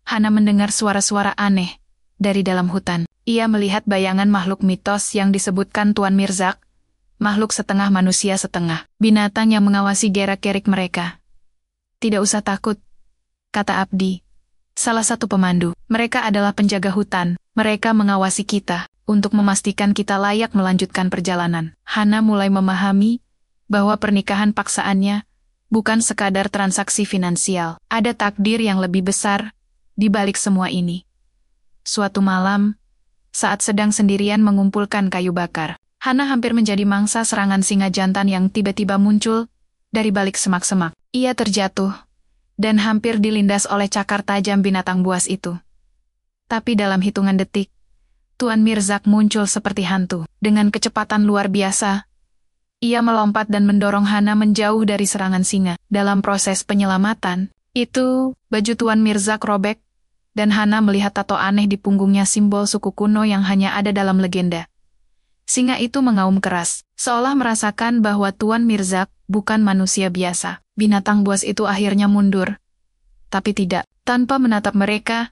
Hana mendengar suara-suara aneh dari dalam hutan. Ia melihat bayangan makhluk mitos yang disebutkan Tuan Mirzak, makhluk setengah manusia setengah binatang yang mengawasi gerak-gerik mereka. "Tidak usah takut," kata Abdi, salah satu pemandu. "Mereka adalah penjaga hutan. Mereka mengawasi kita untuk memastikan kita layak melanjutkan perjalanan." Hana mulai memahami bahwa pernikahan paksaannya bukan sekadar transaksi finansial. Ada takdir yang lebih besar di balik semua ini. Suatu malam, saat sedang sendirian mengumpulkan kayu bakar, Hana hampir menjadi mangsa serangan singa jantan yang tiba-tiba muncul dari balik semak-semak. Ia terjatuh dan hampir dilindas oleh cakar tajam binatang buas itu. Tapi dalam hitungan detik, Tuan Mirzak muncul seperti hantu. Dengan kecepatan luar biasa, ia melompat dan mendorong Hana menjauh dari serangan singa. Dalam proses penyelamatan, baju Tuan Mirzak robek, dan Hana melihat tato aneh di punggungnya, simbol suku kuno yang hanya ada dalam legenda. Singa itu mengaum keras, seolah merasakan bahwa Tuan Mirzak bukan manusia biasa. Binatang buas itu akhirnya mundur. Tapi tidak, tanpa menatap mereka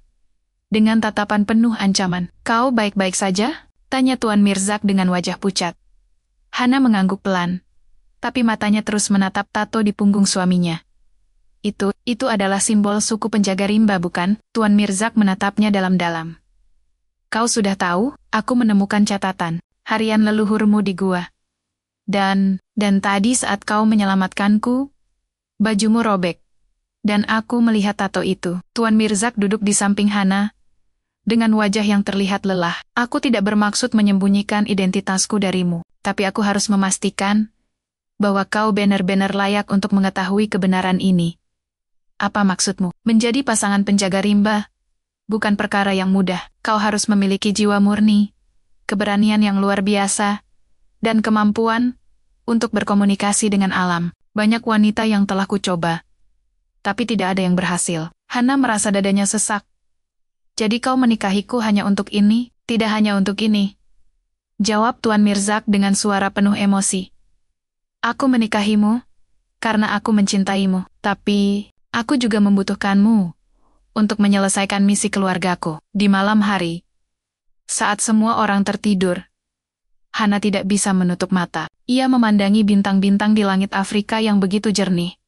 dengan tatapan penuh ancaman. "Kau baik-baik saja?" tanya Tuan Mirzak dengan wajah pucat. Hana mengangguk pelan, tapi matanya terus menatap tato di punggung suaminya. Itu adalah simbol suku penjaga rimba bukan?" Tuan Mirzak menatapnya dalam-dalam. "Kau sudah tahu, aku menemukan catatan harian leluhurmu di gua. Dan tadi saat kau menyelamatkanku, bajumu robek. Dan aku melihat tato itu." Tuan Mirzak duduk di samping Hana, dengan wajah yang terlihat lelah. Aku tidak bermaksud menyembunyikan identitasku darimu, tapi aku harus memastikan bahwa kau benar-benar layak untuk mengetahui kebenaran ini. Apa maksudmu? Menjadi pasangan penjaga rimba bukan perkara yang mudah. Kau harus memiliki jiwa murni, keberanian yang luar biasa, dan kemampuan untuk berkomunikasi dengan alam. Banyak wanita yang telah kucoba, tapi tidak ada yang berhasil. Hana merasa dadanya sesak. Jadi kau menikahiku hanya untuk ini? Tidak hanya untuk ini, jawab Tuan Mirzak dengan suara penuh emosi. Aku menikahimu karena aku mencintaimu, tapi aku juga membutuhkanmu untuk menyelesaikan misi keluargaku. Di malam hari, saat semua orang tertidur, Hana tidak bisa menutup mata. Ia memandangi bintang-bintang di langit Afrika yang begitu jernih,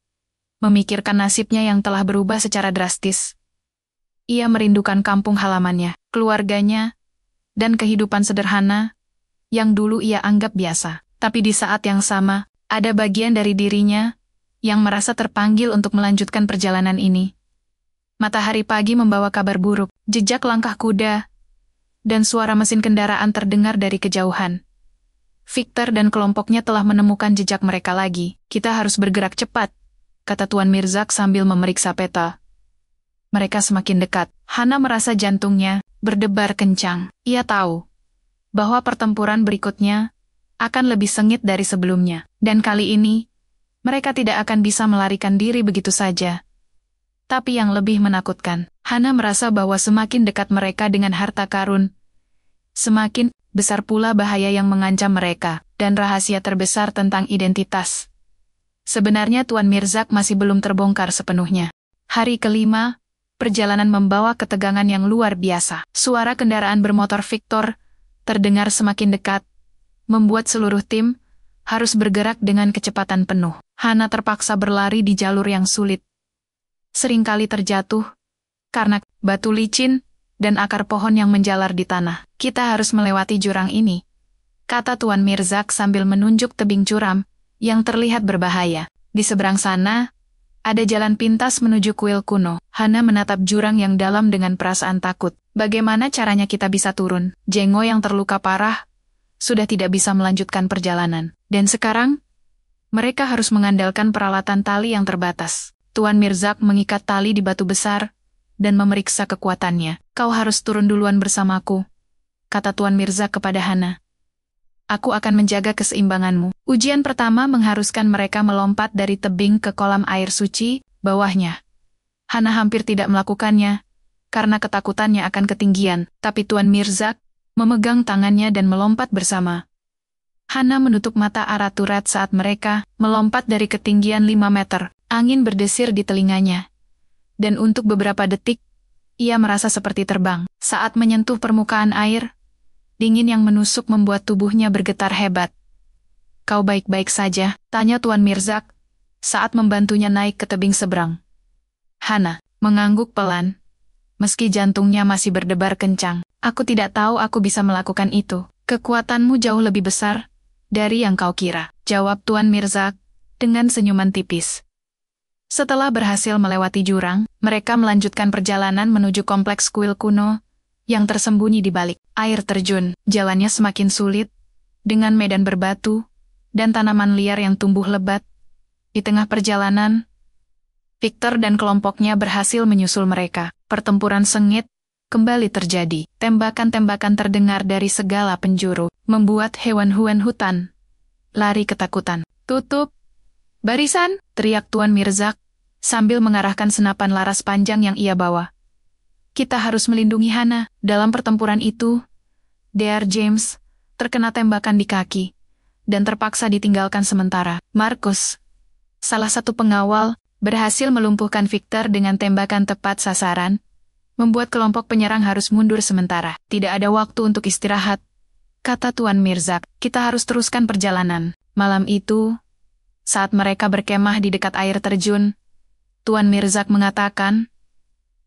memikirkan nasibnya yang telah berubah secara drastis. Ia merindukan kampung halamannya, keluarganya, dan kehidupan sederhana yang dulu ia anggap biasa. Tapi di saat yang sama, ada bagian dari dirinya yang merasa terpanggil untuk melanjutkan perjalanan ini. Matahari pagi membawa kabar buruk, jejak langkah kuda, dan suara mesin kendaraan terdengar dari kejauhan. Victor dan kelompoknya telah menemukan jejak mereka lagi. Kita harus bergerak cepat, kata Tuan Mirzak sambil memeriksa peta. Mereka semakin dekat. Hana merasa jantungnya berdebar kencang. Ia tahu bahwa pertempuran berikutnya akan lebih sengit dari sebelumnya. Dan kali ini, mereka tidak akan bisa melarikan diri begitu saja. Tapi yang lebih menakutkan, Hana merasa bahwa semakin dekat mereka dengan harta karun, semakin besar pula bahaya yang mengancam mereka, dan rahasia terbesar tentang identitas. Sebenarnya Tuan Mirzak masih belum terbongkar sepenuhnya. Hari kelima, perjalanan membawa ketegangan yang luar biasa. Suara kendaraan bermotor Victor terdengar semakin dekat, membuat seluruh tim harus bergerak dengan kecepatan penuh. Hana terpaksa berlari di jalur yang sulit. Seringkali terjatuh karena batu licin dan akar pohon yang menjalar di tanah. Kita harus melewati jurang ini, kata Tuan Mirzak sambil menunjuk tebing curam yang terlihat berbahaya. Di seberang sana, ada jalan pintas menuju kuil kuno. Hana menatap jurang yang dalam dengan perasaan takut. Bagaimana caranya kita bisa turun? Jengo yang terluka parah sudah tidak bisa melanjutkan perjalanan. Dan sekarang, mereka harus mengandalkan peralatan tali yang terbatas. Tuan Mirzak mengikat tali di batu besar dan memeriksa kekuatannya. Kau harus turun duluan bersamaku, kata Tuan Mirzak kepada Hana. Aku akan menjaga keseimbanganmu. Ujian pertama mengharuskan mereka melompat dari tebing ke kolam air suci bawahnya. Hana hampir tidak melakukannya, karena ketakutannya akan ketinggian, tapi Tuan Mirzak memegang tangannya dan melompat bersama. Hana menutup mata araturat saat mereka melompat dari ketinggian 5 meter. Angin berdesir di telinganya. Dan untuk beberapa detik, ia merasa seperti terbang. Saat menyentuh permukaan air, dingin yang menusuk membuat tubuhnya bergetar hebat. Kau baik-baik saja? Tanya Tuan Mirzak saat membantunya naik ke tebing seberang. Hana mengangguk pelan, meski jantungnya masih berdebar kencang. Aku tidak tahu aku bisa melakukan itu. Kekuatanmu jauh lebih besar dari yang kau kira, jawab Tuan Mirzak dengan senyuman tipis. Setelah berhasil melewati jurang, mereka melanjutkan perjalanan menuju kompleks kuil kuno yang tersembunyi di balik air terjun. Jalannya semakin sulit, dengan medan berbatu dan tanaman liar yang tumbuh lebat. Di tengah perjalanan, Victor dan kelompoknya berhasil menyusul mereka. Pertempuran sengit kembali terjadi. Tembakan-tembakan terdengar dari segala penjuru, membuat hewan-hewan hutan lari ketakutan. Tutup barisan, teriak Tuan Mirzak sambil mengarahkan senapan laras panjang yang ia bawa. Kita harus melindungi Hana. Dalam pertempuran itu, Dr. James terkena tembakan di kaki dan terpaksa ditinggalkan sementara. Marcus, salah satu pengawal, berhasil melumpuhkan Victor dengan tembakan tepat sasaran, membuat kelompok penyerang harus mundur sementara. Tidak ada waktu untuk istirahat, kata Tuan Mirzak. Kita harus teruskan perjalanan. Malam itu, saat mereka berkemah di dekat air terjun, Tuan Mirzak mengatakan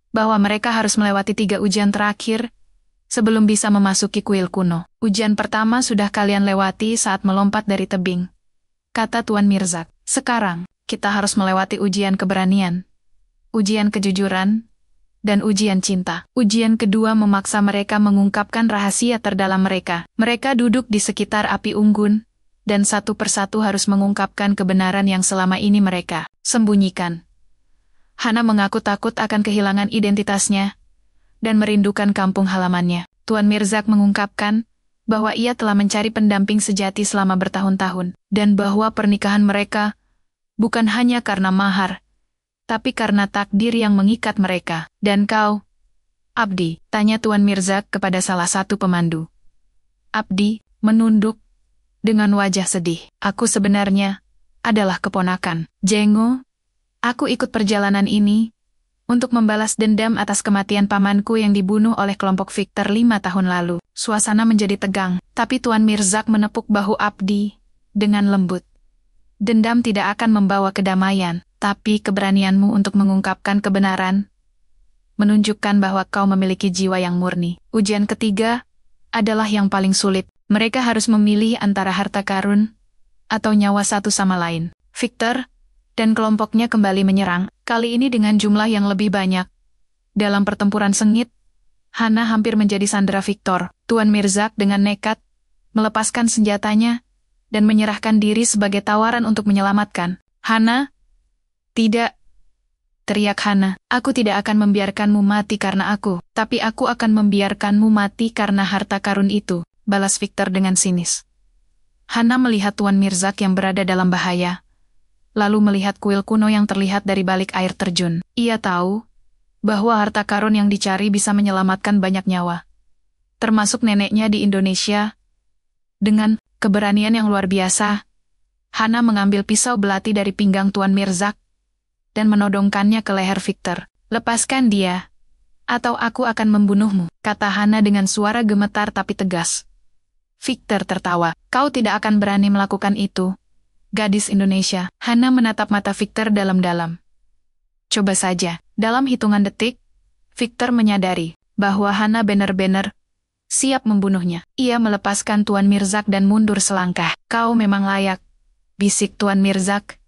bahwa mereka harus melewati 3 ujian terakhir sebelum bisa memasuki kuil kuno. Ujian pertama sudah kalian lewati saat melompat dari tebing, kata Tuan Mirzak. Sekarang, kita harus melewati ujian keberanian, ujian kejujuran, dan ujian cinta. Ujian kedua memaksa mereka mengungkapkan rahasia terdalam mereka. Mereka duduk di sekitar api unggun, dan satu persatu harus mengungkapkan kebenaran yang selama ini mereka sembunyikan. Hana mengaku takut akan kehilangan identitasnya dan merindukan kampung halamannya. Tuan Mirzak mengungkapkan bahwa ia telah mencari pendamping sejati selama bertahun-tahun, dan bahwa pernikahan mereka bukan hanya karena mahar, tapi karena takdir yang mengikat mereka. Dan kau, Abdi, tanya Tuan Mirzak kepada salah satu pemandu. Abdi menunduk dengan wajah sedih. Aku sebenarnya adalah keponakan Jengo. Aku ikut perjalanan ini untuk membalas dendam atas kematian pamanku yang dibunuh oleh kelompok Victor 5 tahun lalu. Suasana menjadi tegang, tapi Tuan Mirzak menepuk bahu Abdi dengan lembut. Dendam tidak akan membawa kedamaian, tapi keberanianmu untuk mengungkapkan kebenaran menunjukkan bahwa kau memiliki jiwa yang murni. Ujian ketiga adalah yang paling sulit. Mereka harus memilih antara harta karun atau nyawa satu sama lain. Victor dan kelompoknya kembali menyerang, kali ini dengan jumlah yang lebih banyak. Dalam pertempuran sengit, Hana hampir menjadi sandera Victor. Tuan Mirzak dengan nekat melepaskan senjatanya dan menyerahkan diri sebagai tawaran untuk menyelamatkan. Hana, tidak, teriak Hana. Aku tidak akan membiarkanmu mati karena aku, tapi aku akan membiarkanmu mati karena harta karun itu, balas Victor dengan sinis. Hana melihat Tuan Mirzak yang berada dalam bahaya, lalu melihat kuil kuno yang terlihat dari balik air terjun. Ia tahu bahwa harta karun yang dicari bisa menyelamatkan banyak nyawa, termasuk neneknya di Indonesia. Dengan keberanian yang luar biasa, Hana mengambil pisau belati dari pinggang Tuan Mirzak dan menodongkannya ke leher Victor. Lepaskan dia, atau aku akan membunuhmu, kata Hana dengan suara gemetar tapi tegas. Victor tertawa. Kau tidak akan berani melakukan itu, gadis Indonesia. Hana menatap mata Victor dalam-dalam. Coba saja. Dalam hitungan detik, Victor menyadari bahwa Hana benar-benar siap membunuhnya. Ia melepaskan Tuan Mirzak dan mundur selangkah. Kau memang layak, bisik Tuan Mirzak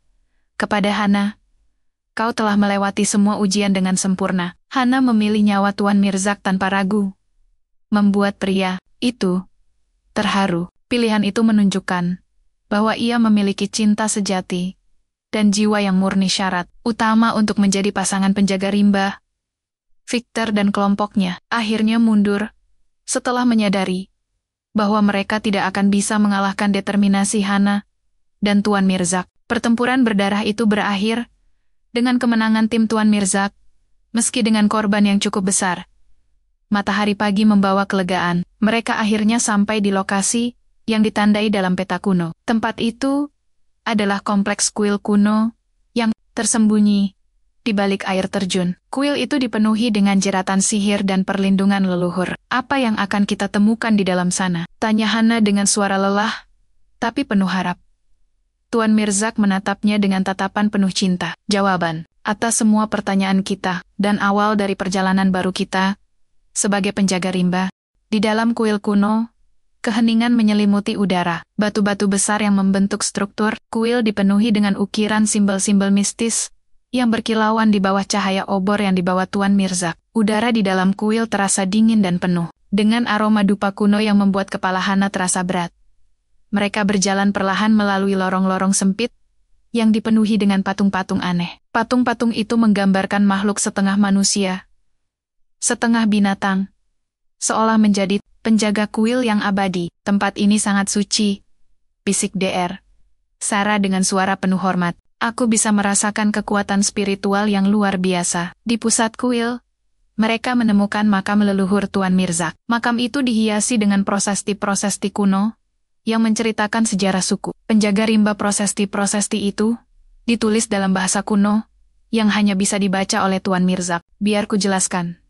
kepada Hana. Kau telah melewati semua ujian dengan sempurna. Hana memilih nyawa Tuan Mirzak tanpa ragu, membuat pria itu terharu. Pilihan itu menunjukkan bahwa ia memiliki cinta sejati dan jiwa yang murni, syarat utama untuk menjadi pasangan penjaga rimba. Victor dan kelompoknya akhirnya mundur setelah menyadari bahwa mereka tidak akan bisa mengalahkan determinasi Hana dan Tuan Mirzak. Pertempuran berdarah itu berakhir dengan kemenangan tim Tuan Mirzak, meski dengan korban yang cukup besar. Matahari pagi membawa kelegaan. Mereka akhirnya sampai di lokasi yang ditandai dalam peta kuno. Tempat itu adalah kompleks kuil kuno yang tersembunyi di balik air terjun. Kuil itu dipenuhi dengan jeratan sihir dan perlindungan leluhur. Apa yang akan kita temukan di dalam sana? Tanya Hana dengan suara lelah, tapi penuh harap. Tuan Mirzak menatapnya dengan tatapan penuh cinta. Jawaban atas semua pertanyaan kita dan awal dari perjalanan baru kita sebagai penjaga rimba. Di dalam kuil kuno, keheningan menyelimuti udara. Batu-batu besar yang membentuk struktur kuil dipenuhi dengan ukiran simbol-simbol mistis yang berkilauan di bawah cahaya obor yang dibawa Tuan Mirzak. Udara di dalam kuil terasa dingin dan penuh dengan aroma dupa kuno yang membuat kepala Hana terasa berat. Mereka berjalan perlahan melalui lorong-lorong sempit yang dipenuhi dengan patung-patung aneh. Patung-patung itu menggambarkan makhluk setengah manusia, setengah binatang, seolah menjadi penjaga kuil yang abadi. Tempat ini sangat suci, bisik DR Sarah dengan suara penuh hormat. Aku bisa merasakan kekuatan spiritual yang luar biasa. Di pusat kuil, mereka menemukan makam leluhur Tuan Mirzak. Makam itu dihiasi dengan prasasti-prasasti kuno yang menceritakan sejarah suku. Penjaga rimba prasasti-prasasti itu ditulis dalam bahasa kuno yang hanya bisa dibaca oleh Tuan Mirzak. Biar ku jelaskan,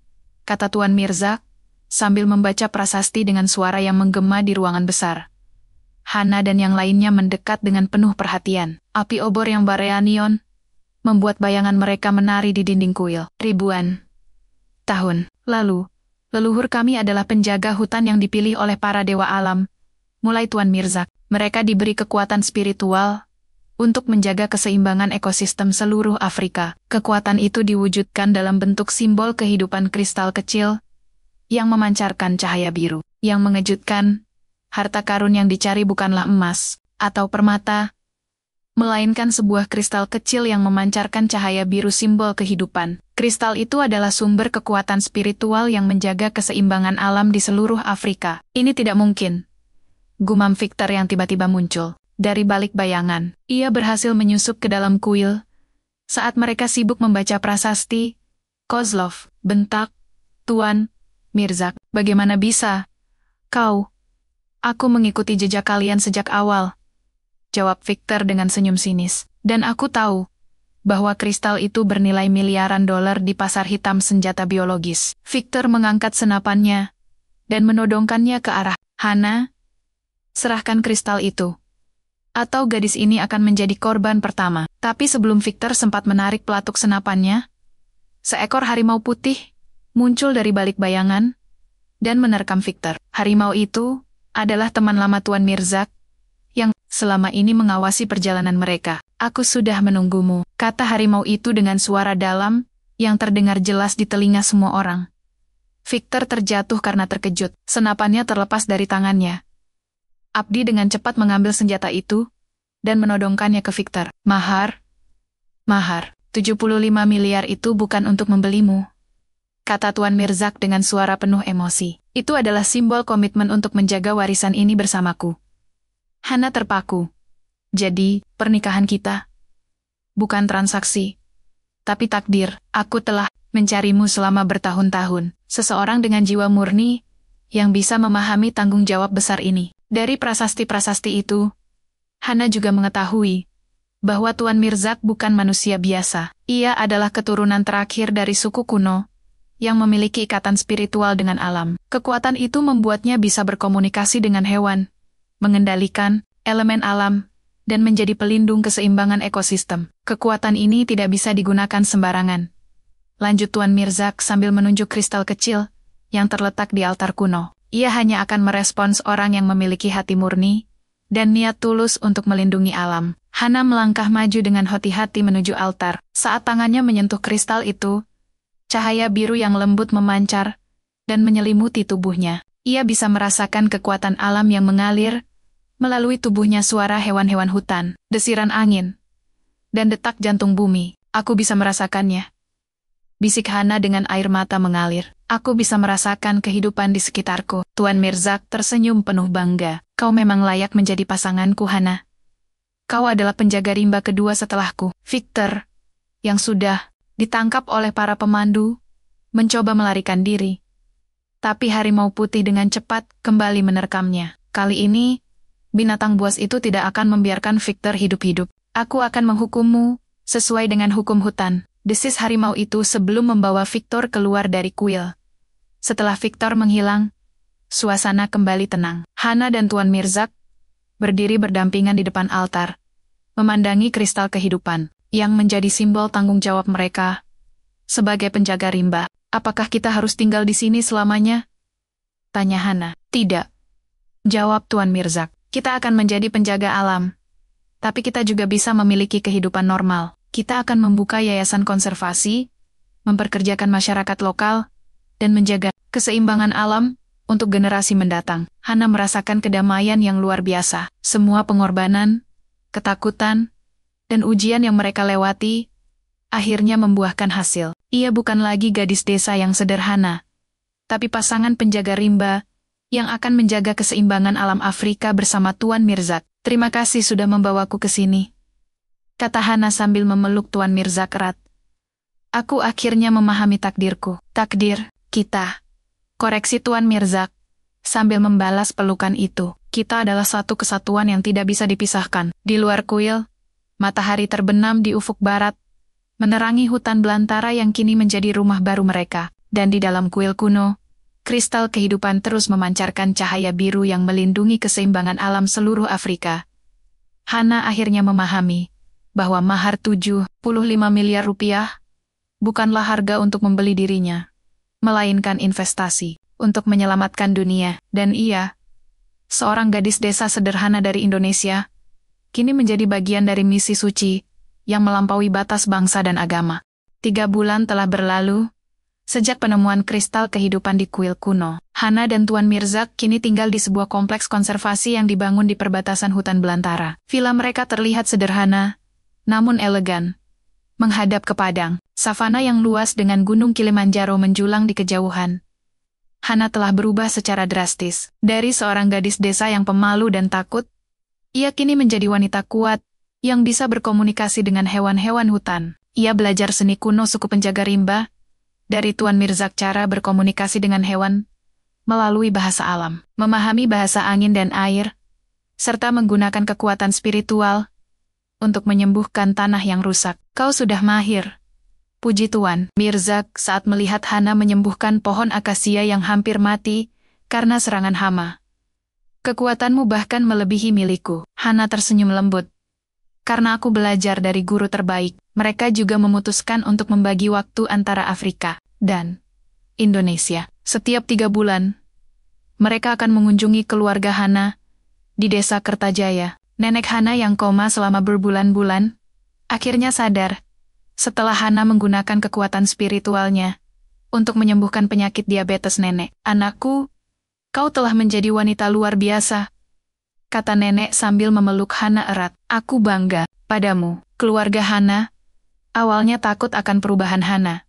kata Tuan Mirzak sambil membaca prasasti dengan suara yang menggema di ruangan besar. Hana dan yang lainnya mendekat dengan penuh perhatian. Api obor yang bareanion membuat bayangan mereka menari di dinding kuil. Ribuan tahun lalu, leluhur kami adalah penjaga hutan yang dipilih oleh para dewa alam, mulai Tuan Mirzak. Mereka diberi kekuatan spiritual untuk menjaga keseimbangan ekosistem seluruh Afrika. Kekuatan itu diwujudkan dalam bentuk simbol kehidupan kristal kecil yang memancarkan cahaya biru. Yang mengejutkan, harta karun yang dicari bukanlah emas atau permata, melainkan sebuah kristal kecil yang memancarkan cahaya biru simbol kehidupan. Kristal itu adalah sumber kekuatan spiritual yang menjaga keseimbangan alam di seluruh Afrika. Ini tidak mungkin, gumam Victor yang tiba-tiba muncul dari balik bayangan. Ia berhasil menyusup ke dalam kuil saat mereka sibuk membaca prasasti. Kozlov, bentak Tuan Mirzak, bagaimana bisa? Kau, aku mengikuti jejak kalian sejak awal, jawab Victor dengan senyum sinis. Dan aku tahu bahwa kristal itu bernilai miliaran dolar di pasar hitam senjata biologis. Victor mengangkat senapannya dan menodongkannya ke arah Hana. Serahkan kristal itu, atau gadis ini akan menjadi korban pertama. Tapi sebelum Victor sempat menarik pelatuk senapannya, seekor harimau putih muncul dari balik bayangan dan menerkam Victor. Harimau itu adalah teman lama Tuan Mirzak yang selama ini mengawasi perjalanan mereka. Aku sudah menunggumu, kata harimau itu dengan suara dalam yang terdengar jelas di telinga semua orang. Victor terjatuh karena terkejut. Senapannya terlepas dari tangannya. Abdi dengan cepat mengambil senjata itu dan menodongkannya ke Victor. Mahar, 75 miliar itu bukan untuk membelimu, kata Tuan Mirzak dengan suara penuh emosi. Itu adalah simbol komitmen untuk menjaga warisan ini bersamaku. Hana terpaku. Jadi, pernikahan kita bukan transaksi, tapi takdir. Aku telah mencarimu selama bertahun-tahun. Seseorang dengan jiwa murni yang bisa memahami tanggung jawab besar ini. Dari prasasti-prasasti itu, Hana juga mengetahui bahwa Tuan Mirzak bukan manusia biasa. Ia adalah keturunan terakhir dari suku kuno yang memiliki ikatan spiritual dengan alam. Kekuatan itu membuatnya bisa berkomunikasi dengan hewan, mengendalikan elemen alam, dan menjadi pelindung keseimbangan ekosistem. Kekuatan ini tidak bisa digunakan sembarangan, lanjut Tuan Mirzak sambil menunjuk kristal kecil yang terletak di altar kuno. Ia hanya akan merespons orang yang memiliki hati murni dan niat tulus untuk melindungi alam. Hana melangkah maju dengan hati-hati menuju altar. Saat tangannya menyentuh kristal itu, cahaya biru yang lembut memancar dan menyelimuti tubuhnya. Ia bisa merasakan kekuatan alam yang mengalir melalui tubuhnya, suara hewan-hewan hutan, desiran angin, dan detak jantung bumi. Aku bisa merasakannya, bisik Hana dengan air mata mengalir. Aku bisa merasakan kehidupan di sekitarku. Tuan Mirzak tersenyum penuh bangga. Kau memang layak menjadi pasanganku, Hana. Kau adalah penjaga rimba kedua setelahku. Victor, yang sudah ditangkap oleh para pemandu, mencoba melarikan diri. Tapi harimau putih dengan cepat kembali menerkamnya. Kali ini, binatang buas itu tidak akan membiarkan Victor hidup-hidup. Aku akan menghukummu sesuai dengan hukum hutan, desis harimau itu sebelum membawa Victor keluar dari kuil. Setelah Victor menghilang, suasana kembali tenang. Hana dan Tuan Mirzak berdiri berdampingan di depan altar, memandangi kristal kehidupan yang menjadi simbol tanggung jawab mereka sebagai penjaga rimba. Apakah kita harus tinggal di sini selamanya? Tanya Hana. Tidak, jawab Tuan Mirzak. Kita akan menjadi penjaga alam, tapi kita juga bisa memiliki kehidupan normal. Kita akan membuka yayasan konservasi, memperkerjakan masyarakat lokal, dan menjaga keseimbangan alam untuk generasi mendatang. Hana merasakan kedamaian yang luar biasa. Semua pengorbanan, ketakutan, dan ujian yang mereka lewati akhirnya membuahkan hasil. Ia bukan lagi gadis desa yang sederhana, tapi pasangan penjaga rimba yang akan menjaga keseimbangan alam Afrika bersama Tuan Mirzak. Terima kasih sudah membawaku ke sini, kata Hana sambil memeluk Tuan Mirzak erat. Aku akhirnya memahami takdirku. Takdir kita, koreksi Tuan Mirzak, sambil membalas pelukan itu. Kita adalah satu kesatuan yang tidak bisa dipisahkan. Di luar kuil, matahari terbenam di ufuk barat, menerangi hutan belantara yang kini menjadi rumah baru mereka. Dan di dalam kuil kuno, kristal kehidupan terus memancarkan cahaya biru yang melindungi keseimbangan alam seluruh Afrika. Hana akhirnya memahami bahwa mahar 75 miliar rupiah bukanlah harga untuk membeli dirinya, melainkan investasi untuk menyelamatkan dunia. Dan ia, seorang gadis desa sederhana dari Indonesia, kini menjadi bagian dari misi suci yang melampaui batas bangsa dan agama. 3 bulan telah berlalu sejak penemuan kristal kehidupan di kuil kuno. Hana dan Tuan Mirzak kini tinggal di sebuah kompleks konservasi yang dibangun di perbatasan hutan belantara. Villa mereka terlihat sederhana, namun elegan, menghadap ke padang savana yang luas dengan gunung Kilimanjaro menjulang di kejauhan. Hana telah berubah secara drastis. Dari seorang gadis desa yang pemalu dan takut, ia kini menjadi wanita kuat yang bisa berkomunikasi dengan hewan-hewan hutan. Ia belajar seni kuno suku penjaga rimba dari Tuan Mirzak, cara berkomunikasi dengan hewan melalui bahasa alam, memahami bahasa angin dan air, serta menggunakan kekuatan spiritual untuk menyembuhkan tanah yang rusak. Kau sudah mahir, puji Tuan Mirzak saat melihat Hana menyembuhkan pohon akasia yang hampir mati karena serangan hama. Kekuatanmu bahkan melebihi milikku. Hana tersenyum lembut. Karena aku belajar dari guru terbaik, mereka juga memutuskan untuk membagi waktu antara Afrika dan Indonesia. Setiap 3 bulan, mereka akan mengunjungi keluarga Hana di desa Kertajaya. Nenek Hana yang koma selama berbulan-bulan, akhirnya sadar setelah Hana menggunakan kekuatan spiritualnya untuk menyembuhkan penyakit diabetes nenek. Anakku, kau telah menjadi wanita luar biasa, kata nenek sambil memeluk Hana erat. Aku bangga padamu. Keluarga Hana awalnya takut akan perubahan Hana.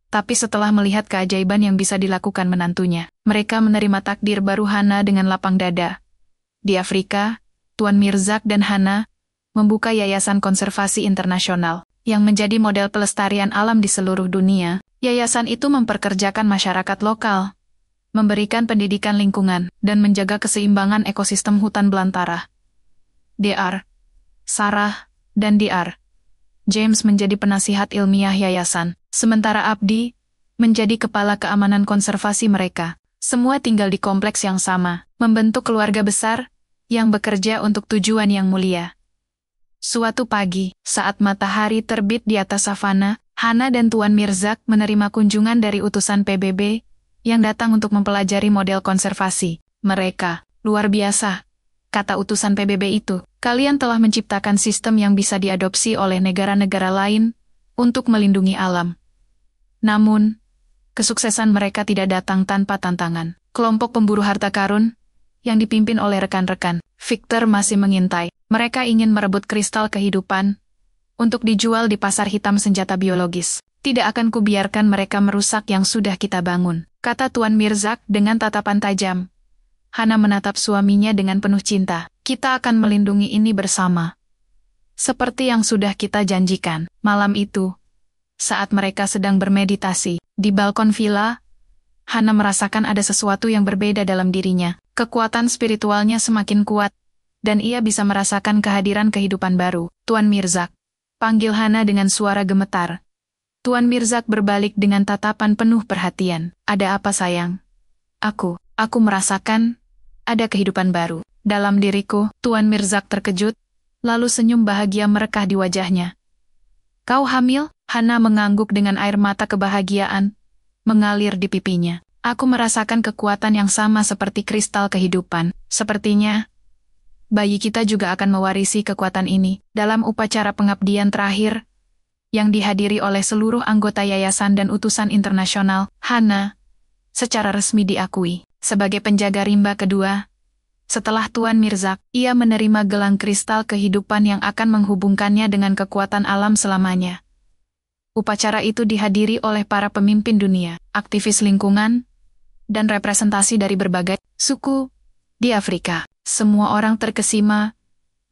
Tapi setelah melihat keajaiban yang bisa dilakukan menantunya, mereka menerima takdir baru Hana dengan lapang dada. Di Afrika, Tuan Mirzak dan Hana membuka yayasan konservasi internasional yang menjadi model pelestarian alam di seluruh dunia. Yayasan itu memperkerjakan masyarakat lokal, memberikan pendidikan lingkungan, dan menjaga keseimbangan ekosistem hutan belantara. Dr. Sarah dan Dr. James menjadi penasihat ilmiah yayasan, sementara Abdi menjadi kepala keamanan konservasi mereka. Semua tinggal di kompleks yang sama, membentuk keluarga besar yang bekerja untuk tujuan yang mulia. Suatu pagi, saat matahari terbit di atas savana, Hana dan Tuan Mirzak menerima kunjungan dari utusan PBB yang datang untuk mempelajari model konservasi. Mereka, luar biasa, kata utusan PBB itu. Kalian telah menciptakan sistem yang bisa diadopsi oleh negara-negara lain untuk melindungi alam. Namun, kesuksesan mereka tidak datang tanpa tantangan. Kelompok pemburu harta karun, yang dipimpin oleh rekan-rekan Victor, masih mengintai. Mereka ingin merebut kristal kehidupan untuk dijual di pasar hitam senjata biologis. Tidak akan kubiarkan mereka merusak yang sudah kita bangun, kata Tuan Mirzak dengan tatapan tajam. Hana menatap suaminya dengan penuh cinta. Kita akan melindungi ini bersama, seperti yang sudah kita janjikan. Malam itu, saat mereka sedang bermeditasi di balkon villa, Hana merasakan ada sesuatu yang berbeda dalam dirinya. Kekuatan spiritualnya semakin kuat, dan ia bisa merasakan kehadiran kehidupan baru. Tuan Mirzak, panggil Hana dengan suara gemetar. Tuan Mirzak berbalik dengan tatapan penuh perhatian. Ada apa sayang? Aku merasakan ada kehidupan baru dalam diriku. Tuan Mirzak terkejut, lalu senyum bahagia merekah di wajahnya. Kau hamil? Hana mengangguk dengan air mata kebahagiaan mengalir di pipinya. Aku merasakan kekuatan yang sama seperti kristal kehidupan. Sepertinya bayi kita juga akan mewarisi kekuatan ini. Dalam upacara pengabdian terakhir yang dihadiri oleh seluruh anggota yayasan dan utusan internasional, Hana secara resmi diakui sebagai penjaga rimba kedua. Setelah Tuan Mirzak, ia menerima gelang kristal kehidupan yang akan menghubungkannya dengan kekuatan alam selamanya. Upacara itu dihadiri oleh para pemimpin dunia, aktivis lingkungan, dan representasi dari berbagai suku di Afrika. Semua orang terkesima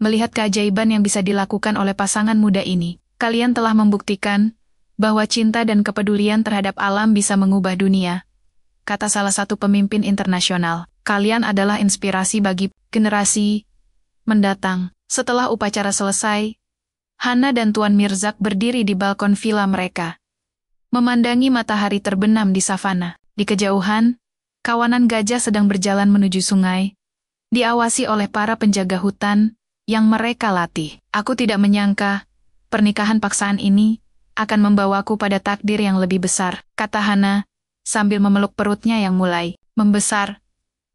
melihat keajaiban yang bisa dilakukan oleh pasangan muda ini. Kalian telah membuktikan bahwa cinta dan kepedulian terhadap alam bisa mengubah dunia, kata salah satu pemimpin internasional. Kalian adalah inspirasi bagi generasi mendatang. Setelah upacara selesai, Hana dan Tuan Mirzak berdiri di balkon villa mereka, memandangi matahari terbenam di savana. Di kejauhan, kawanan gajah sedang berjalan menuju sungai, diawasi oleh para penjaga hutan yang mereka latih. Aku tidak menyangka pernikahan paksaan ini akan membawaku pada takdir yang lebih besar, kata Hana sambil memeluk perutnya yang mulai membesar.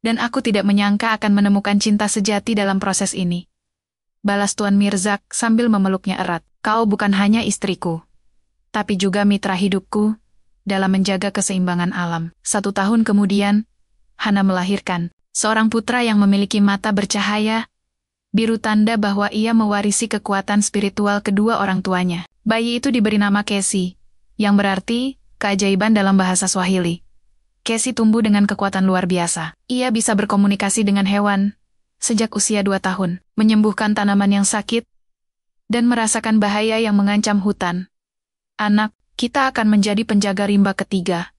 Dan aku tidak menyangka akan menemukan cinta sejati dalam proses ini. balas Tuan Mirzak sambil memeluknya erat. Kau bukan hanya istriku, tapi juga mitra hidupku dalam menjaga keseimbangan alam. 1 tahun kemudian, Hana melahirkan seorang putra yang memiliki mata bercahaya biru, tanda bahwa ia mewarisi kekuatan spiritual kedua orang tuanya. Bayi itu diberi nama Casey, yang berarti keajaiban dalam bahasa Swahili. Casey tumbuh dengan kekuatan luar biasa. Ia bisa berkomunikasi dengan hewan sejak usia 2 tahun, menyembuhkan tanaman yang sakit, dan merasakan bahaya yang mengancam hutan. Anak, kita akan menjadi penjaga rimba ketiga,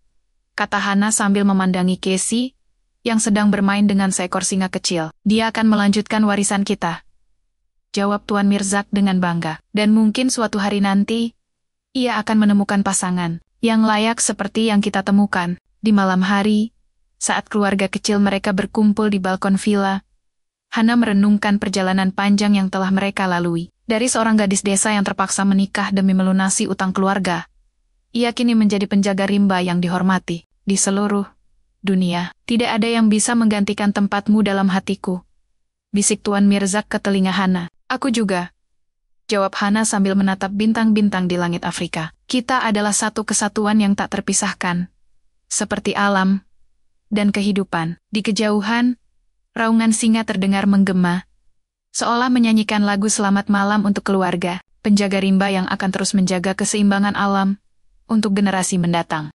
kata Hana sambil memandangi Casey yang sedang bermain dengan seekor singa kecil. Dia akan melanjutkan warisan kita, jawab Tuan Mirzak dengan bangga. Dan mungkin suatu hari nanti, ia akan menemukan pasangan yang layak seperti yang kita temukan. Di malam hari, saat keluarga kecil mereka berkumpul di balkon villa, Hana merenungkan perjalanan panjang yang telah mereka lalui. Dari seorang gadis desa yang terpaksa menikah demi melunasi utang keluarga, ia kini menjadi penjaga rimba yang dihormati di seluruh dunia. Tidak ada yang bisa menggantikan tempatmu dalam hatiku, bisik Tuan Mirzak ke telinga Hana. Aku juga, jawab Hana sambil menatap bintang-bintang di langit Afrika. Kita adalah satu kesatuan yang tak terpisahkan, seperti alam dan kehidupan. Di kejauhan, raungan singa terdengar menggema, seolah menyanyikan lagu selamat malam untuk keluarga, penjaga rimba yang akan terus menjaga keseimbangan alam untuk generasi mendatang.